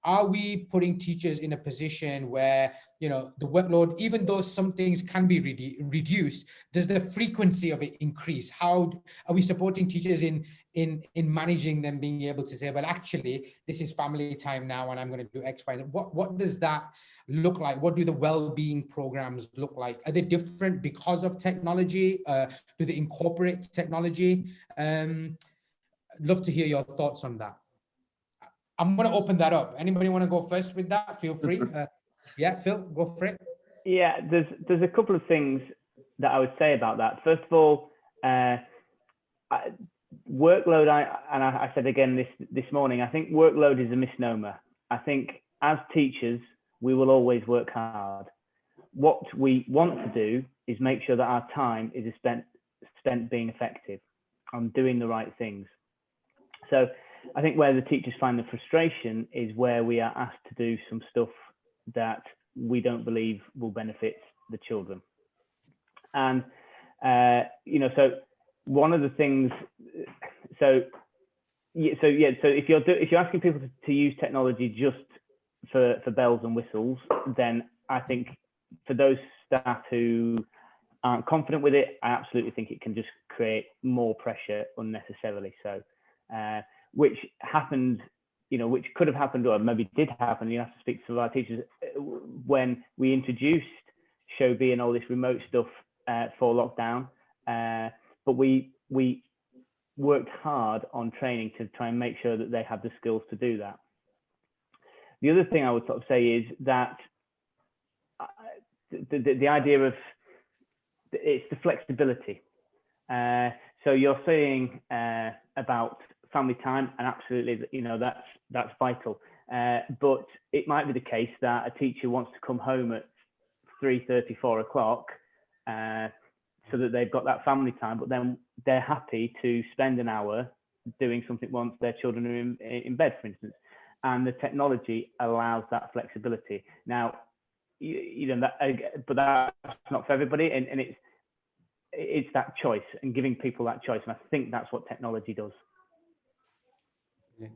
Are we putting teachers in a position where, you know, the workload, even though some things can be reduced, does the frequency of it increase? How are we supporting teachers in managing them being able to say, well, actually, this is family time now and I'm going to do X, Y. What does that look like? What do the well-being programs look like? Are they different because of technology? Do they incorporate technology? I'd love to hear your thoughts on that. I'm going to open that up. Anybody want to go first with that? Feel free. Yeah, Phil, go for it. Yeah, there's a couple of things that I would say about that. First of all, workload. I said again this morning, I think workload is a misnomer. I think as teachers, we will always work hard. What we want to do is make sure that our time is spent being effective, on doing the right things. So I think where the teachers find the frustration is where we are asked to do some stuff that we don't believe will benefit the children. And, you know, so one of the things, so if you're asking people to use technology just for bells and whistles, then I think for those staff who aren't confident with it, I absolutely think it can just create more pressure unnecessarily. So, which happened, you know, which could have happened or maybe did happen. You have to speak to our teachers when we introduced Showbie and all this remote stuff for lockdown. But we worked hard on training to try and make sure that they had the skills to do that. The other thing I would sort of say is that the idea of it's the flexibility. So you're saying about family time, and absolutely, you know, that's vital. But it might be the case that a teacher wants to come home at 3:30, 4 o'clock, so that they've got that family time, but then they're happy to spend an hour doing something once their children are in bed, for instance. and the technology allows that flexibility. Now, you know, but that's not for everybody, and it's that choice and giving people that choice, and I think that's what technology does. Yeah.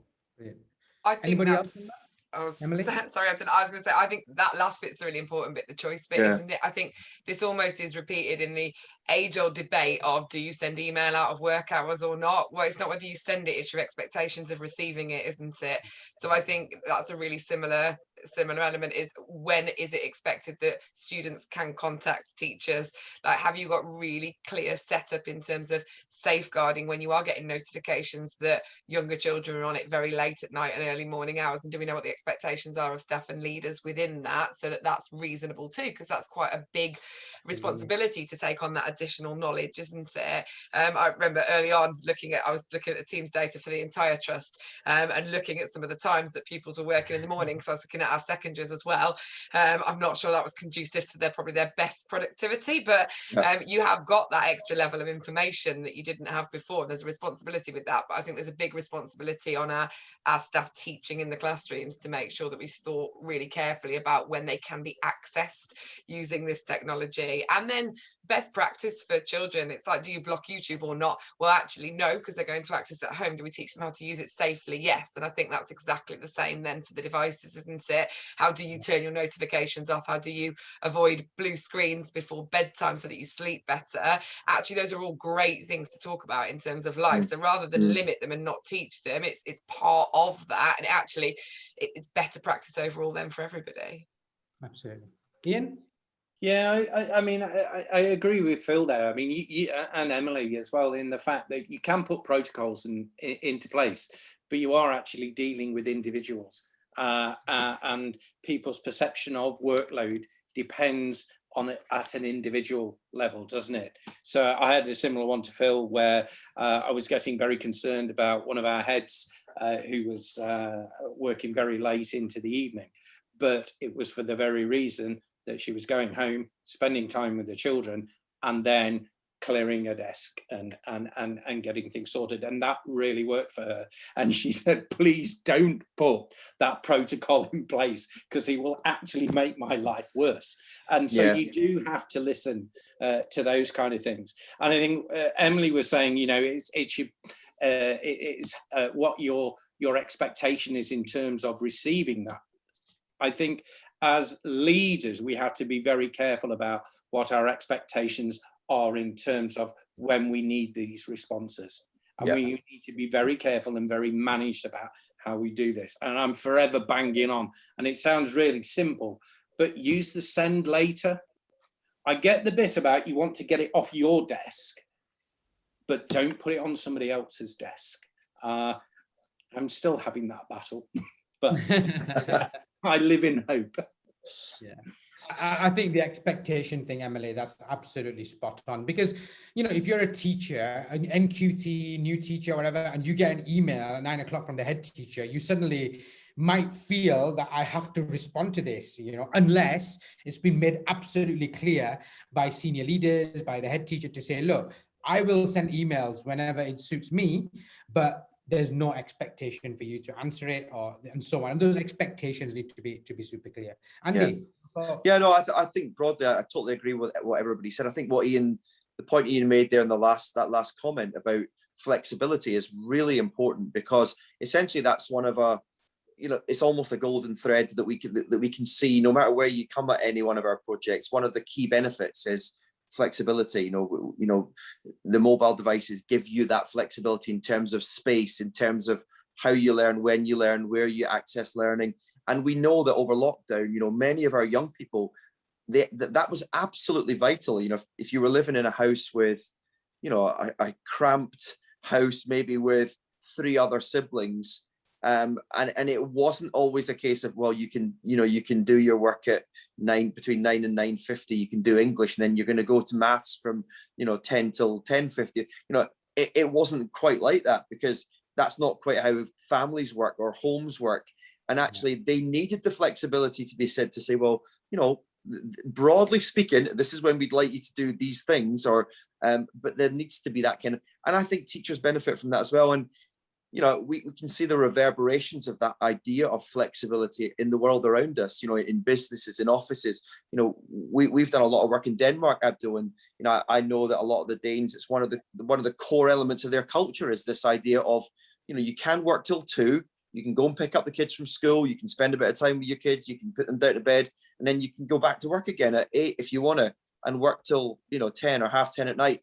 I think Anybody that's else? sorry, Abdul, I was going to say, I think that last bit's the really important bit, the choice bit, isn't it? I think this almost is repeated in the age-old debate of, do you send email out of work hours or not? Well, it's not whether you send it, it's your expectations of receiving it, isn't it? So I think that's a really similar element, is when is it expected that students can contact teachers? Like, have you got really clear setup in terms of safeguarding when you are getting notifications that younger children are on it very late at night and early morning hours, and do we know what the expectations are of staff and leaders within that, so that that's reasonable too, because that's quite a big responsibility to take on that additional knowledge, isn't it? I remember early on I was looking at the team's data for the entire trust, and looking at some of the times that pupils were working in the morning, because I was looking at our secondaries as well. I'm not sure that was conducive to their best productivity, but you have got that extra level of information that you didn't have before. There's a responsibility with that, but I think there's a big responsibility on our staff teaching in the classrooms to make sure that we've thought really carefully about when they can be accessed using this technology. And then best practice for children, it's like, do you block YouTube or not? Well, actually no, because they're going to access it at home. Do we teach them how to use it safely? Yes. And I think that's exactly the same then for the devices, isn't it? How do you turn your notifications off? How do you avoid blue screens before bedtime so that you sleep better? Actually, those are all great things to talk about in terms of life. So rather than limit them and not teach them, it's part of that, and actually it's better practice overall then for everybody. Absolutely. Ian? Yeah, I mean, I agree with Phil there. I mean, you and Emily as well, in the fact that you can put protocols into place, but you are actually dealing with individuals, and people's perception of workload depends on it at an individual level, doesn't it? So I had a similar one to Phil, where I was getting very concerned about one of our heads who was working very late into the evening, but it was for the very reason that she was going home, spending time with the children, and then clearing a desk and getting things sorted. And that really worked for her. And she said, please don't put that protocol in place, because he will actually make my life worse. And so you do have to listen to those kind of things. And I think Emily was saying, you know, it's what your expectation is in terms of receiving that. I think as leaders, we have to be very careful about what our expectations are in terms of when we need these responses. And we need to be very careful and very managed about how we do this. And I'm forever banging on, and it sounds really simple, but use the send later. I get the bit about you want to get it off your desk, but don't put it on somebody else's desk. I'm still having that battle, but I live in hope. Yeah, I think the expectation thing, Emily, that's absolutely spot on, because, you know, if you're a teacher, an NQT, new teacher, whatever, and you get an email at 9 o'clock from the head teacher, you suddenly might feel that I have to respond to this, you know, unless it's been made absolutely clear by senior leaders, by the head teacher, to say, look, I will send emails whenever it suits me, but there's no expectation for you to answer it, and so on. And those expectations need to be super clear. Andy? No, I think broadly, I totally agree with what everybody said. I think the point Ian made there in that last comment about flexibility is really important, because essentially that's one of it's almost a golden thread that we can see no matter where you come at any one of our projects. One of the key benefits is flexibility. You know, the mobile devices give you that flexibility in terms of space, in terms of how you learn, when you learn, where you access learning. And we know that over lockdown, you know, many of our young people, that was absolutely vital. You know, if you were living in a house with, you know, a cramped house, maybe with 3 other siblings, and it wasn't always a case of, well, you can do your work at between 9 and 9:50, you can do English, and then you're going to go to maths from, you know, 10 till 10:50. You know, it wasn't quite like that, because that's not quite how families work or homes work. And actually they needed the flexibility to be said to say, well, you know, broadly speaking, this is when we'd like you to do these things, or but there needs to be that kind of, and I think teachers benefit from that as well. And you know, we can see the reverberations of that idea of flexibility in the world around us, you know, in businesses, in offices. You know, we've done a lot of work in Denmark, Abdul, and, you know, I know that a lot of the Danes, it's one of the core elements of their culture is this idea of, you know, you can work till 2, you can go and pick up the kids from school, you can spend a bit of time with your kids, you can put them down to bed, and then you can go back to work again at 8 if you want to, and work till, you know, 10 or half 10 at night,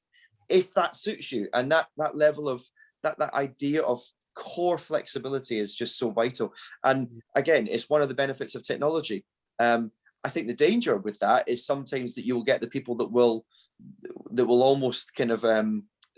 if that suits you. And that level of that idea of core flexibility is just so vital. And again, it's one of the benefits of technology. I think the danger with that is sometimes that you'll get the people that will almost kind of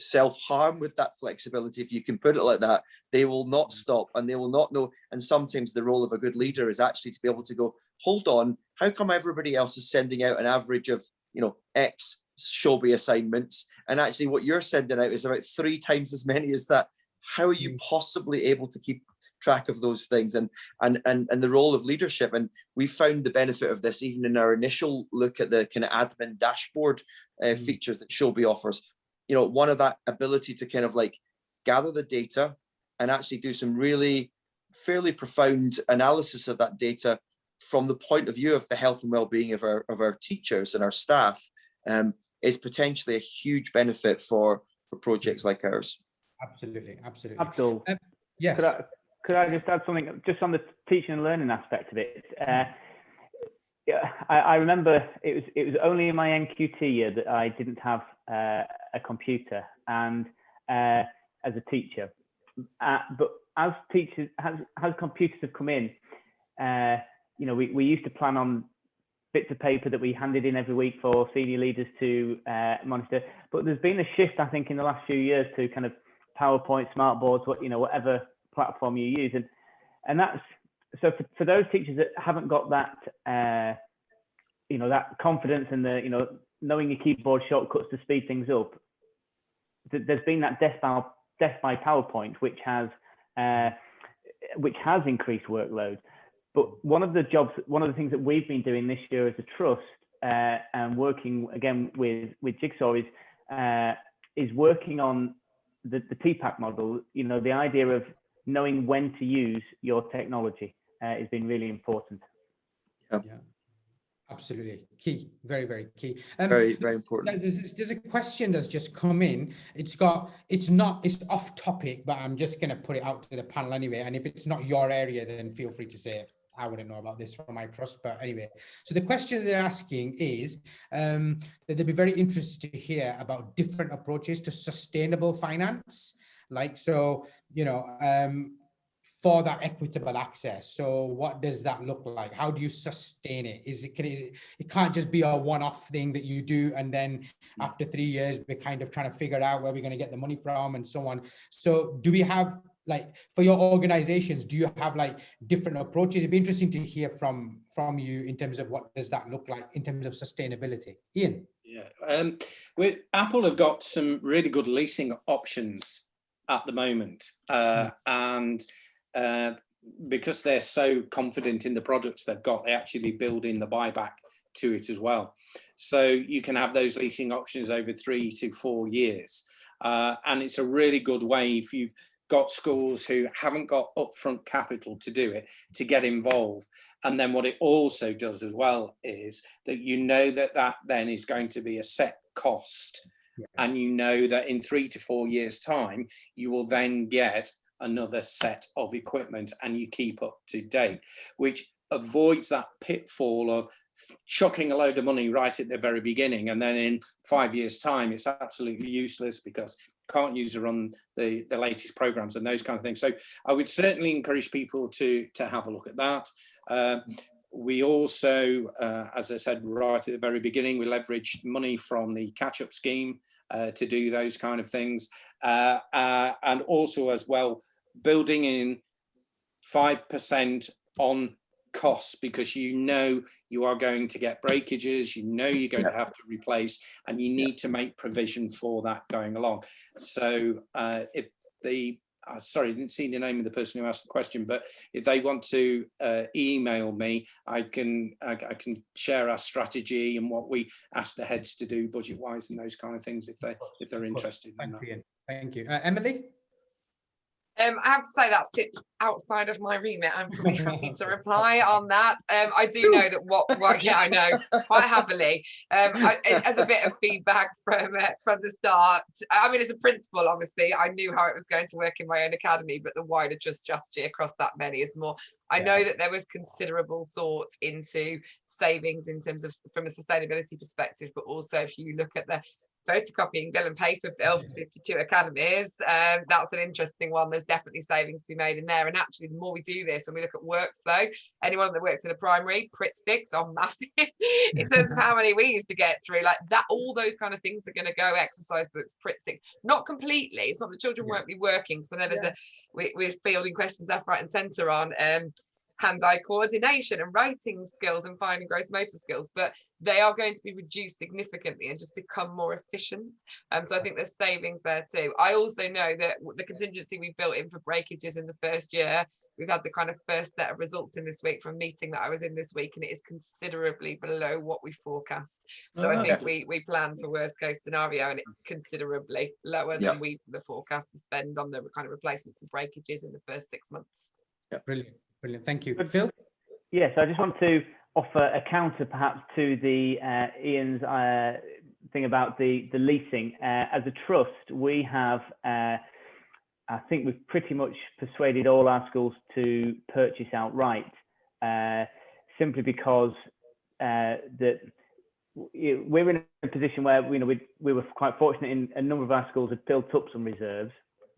self-harm with that flexibility, if you can put it like that. They will not stop and they will not know. And sometimes the role of a good leader is actually to be able to go, hold on, how come everybody else is sending out an average of, you know, X Showbie assignments, and actually what you're sending out is about 3 times as many as that? How are you possibly able to keep track of those things? And the role of leadership. And we found the benefit of this even in our initial look at the kind of admin dashboard features that Showbie offers. You know, one of that ability to kind of like gather the data and actually do some really fairly profound analysis of that data from the point of view of the health and well-being of our teachers and our staff, is potentially a huge benefit for projects like ours. Absolutely. Abdul, yes. Could I just add something just on the teaching and learning aspect of it? Yeah, I remember it was only in my NQT year that I didn't have a computer, and as a teacher, but as teachers, as computers have come in, you know, we used to plan on bits of paper that we handed in every week for senior leaders to monitor. But there's been a shift, I think, in the last few years to kind of PowerPoint, smartboards, whatever platform you use, and that's so for those teachers that haven't got that, that confidence and the knowing your keyboard shortcuts to speed things up. There's been that death by PowerPoint, which has increased workload. But one of the things that we've been doing this year as a trust, and working again with Jigsaw, is working on the TPAC model. You know, the idea of knowing when to use your technology has been really important. Yeah. Absolutely key, very, very key. Very, very important. There's a question that's just come in. It's off topic, but I'm just going to put it out to the panel anyway. And if it's not your area, then feel free to say it. I wouldn't know about this from my trust, but anyway. So the question they're asking is that they'd be very interested to hear about different approaches to sustainable finance. Like, so, for that equitable access. So what does that look like? How do you sustain it? It can't just be a one-off thing that you do, and then after 3 years, we're kind of trying to figure out where we're going to get the money from and so on. So do we have, like, for your organizations, do you have like different approaches? It'd be interesting to hear from you in terms of what does that look like in terms of sustainability. Ian? Yeah, Apple have got some really good leasing options at the moment, and because they're so confident in the products they've got, they actually build in the buyback to it as well. So you can have those leasing options over 3 to 4 years. And it's a really good way, if you've got schools who haven't got upfront capital to do it, to get involved. And then what it also does as well is that that then is going to be a set cost. Yeah. And that in 3 to 4 years' time, you will then get another set of equipment and you keep up to date, which avoids that pitfall of chucking a load of money right at the very beginning, and then in 5 years' time it's absolutely useless because you can't use to run the latest programs and those kind of things. So I would certainly encourage people to have a look at that. We also, as I said right at the very beginning, we leveraged money from the catch-up scheme to do those kind of things, and also as well building in 5% on costs, because you are going to get breakages, you're going to have to replace, and you need to make provision for that going along. So sorry, I didn't see the name of the person who asked the question, but if they want to email me, I can share our strategy and what we ask the heads to do budget wise and those kind of things if they're interested in that. Thank you. Emily? I have to say that sits outside of my remit. I'm pretty happy to reply on that. I do know that what yeah, I know quite happily. As a bit of feedback from the start. I mean, as a principal, obviously, I knew how it was going to work in my own academy, but the wider trust strategy across that many is more. I know that there was considerable thought into savings in terms of from a sustainability perspective, but also if you look at the photocopying bill and paper bill for 52 academies, that's an interesting one. There's definitely savings to be made in there. And actually, the more we do this, when we look at workflow, anyone that works in a primary, Pritt sticks are massive in terms of how many we used to get through. Like that, all those kind of things are going to go. Exercise books, Pritt sticks, not completely. It's not the children won't be working. So then there's we're fielding questions left, right, and centre on hand-eye coordination and writing skills and fine and gross motor skills, but they are going to be reduced significantly and just become more efficient. So I think there's savings there too. I also know that the contingency we built in for breakages in the first year, we've had the kind of first set of results in this week from a meeting that I was in this week, and it is considerably below what we forecast. So I think we plan for worst case scenario, and it's considerably lower than the forecast to spend on the kind of replacements and breakages in the first 6 months. Brilliant. Brilliant. Thank you. Phil? Yes, I just want to offer a counter perhaps to the Ian's thing about the leasing. As a trust, we have, I think we've pretty much persuaded all our schools to purchase outright, simply because that we're in a position where we were quite fortunate in a number of our schools had built up some reserves.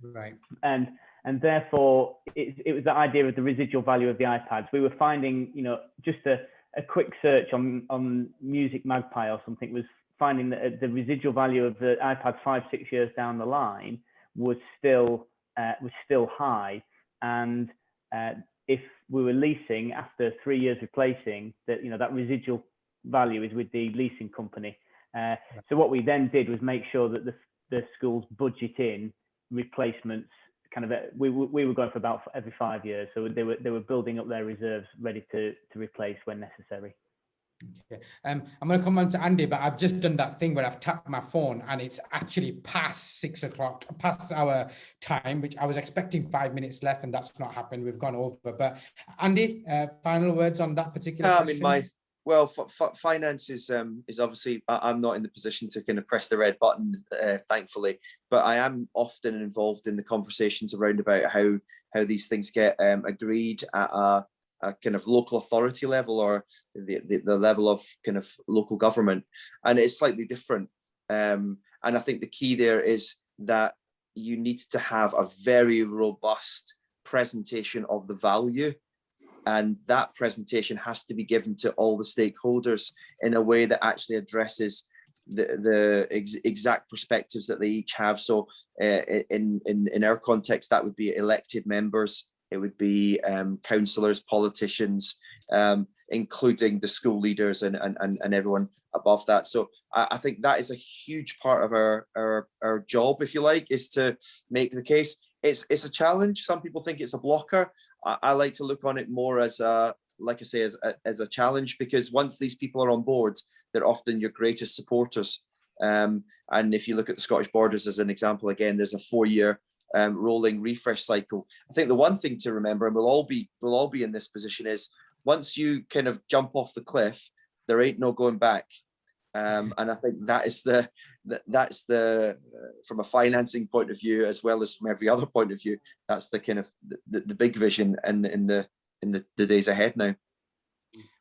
Right. And therefore, it was the idea of the residual value of the iPads. We were finding, just a quick search on Music Magpie or something was finding that the residual value of the iPads 5-6 years down the line was still high. And if we were leasing after 3 years replacing, that that residual value is with the leasing company. So what we then did was make sure that the schools budget in replacements. Kind of, we were going for about every 5 years, so they were building up their reserves ready to replace when necessary. Okay. I'm going to come on to Andy, but I've just done that thing where I've tapped my phone and it's actually past 6 o'clock, past our time, which I was expecting 5 minutes left, and that's not happened. We've gone over. But Andy, final words on that particular question? Well, finance is obviously, I'm not in the position to kind of press the red button, thankfully, but I am often involved in the conversations around about how these things get agreed at a kind of local authority level, or the level of kind of local government, and it's slightly different. And I think the key there is that you need to have a very robust presentation of the value. And that presentation has to be given to all the stakeholders in a way that actually addresses the exact perspectives that they each have. So in our context, that would be elected members, it would be councillors, politicians, including the school leaders and everyone above that. So I think that is a huge part of our job, if you like, is to make the case. It's a challenge. Some people think it's a blocker. I like to look on it more as like I say, as a challenge, because once these people are on board, they're often your greatest supporters. And if you look at the Scottish Borders as an example, again, there's a 4-year rolling refresh cycle. I think the one thing to remember, and we'll all be in this position, is once you kind of jump off the cliff, there ain't no going back. And I think that's the from a financing point of view, as well as from every other point of view, that's the kind of the big vision in the days ahead now.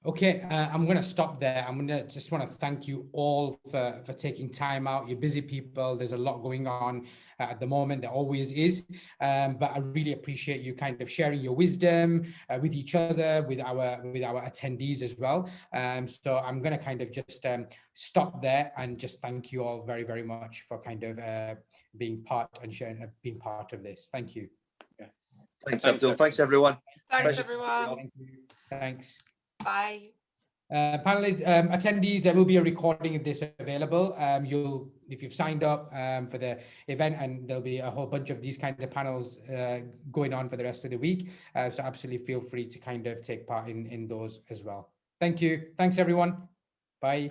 Okay, I'm going to stop there. Just want to thank you all for taking time out. You're busy people. There's a lot going on at the moment. There always is. But I really appreciate you kind of sharing your wisdom with each other, with our attendees as well. So I'm going to kind of just stop there and just thank you all very, very much for kind of being part and sharing, being part of this. Thank you. Yeah. Thanks, Abdul. Thanks, everyone. Thanks, everyone. Thank you. Thanks. Bye. Panelists, attendees, there will be a recording of this available. If you've signed up for the event, and there'll be a whole bunch of these kind of panels going on for the rest of the week. So absolutely feel free to kind of take part in those as well. Thank you. Thanks, everyone. Bye.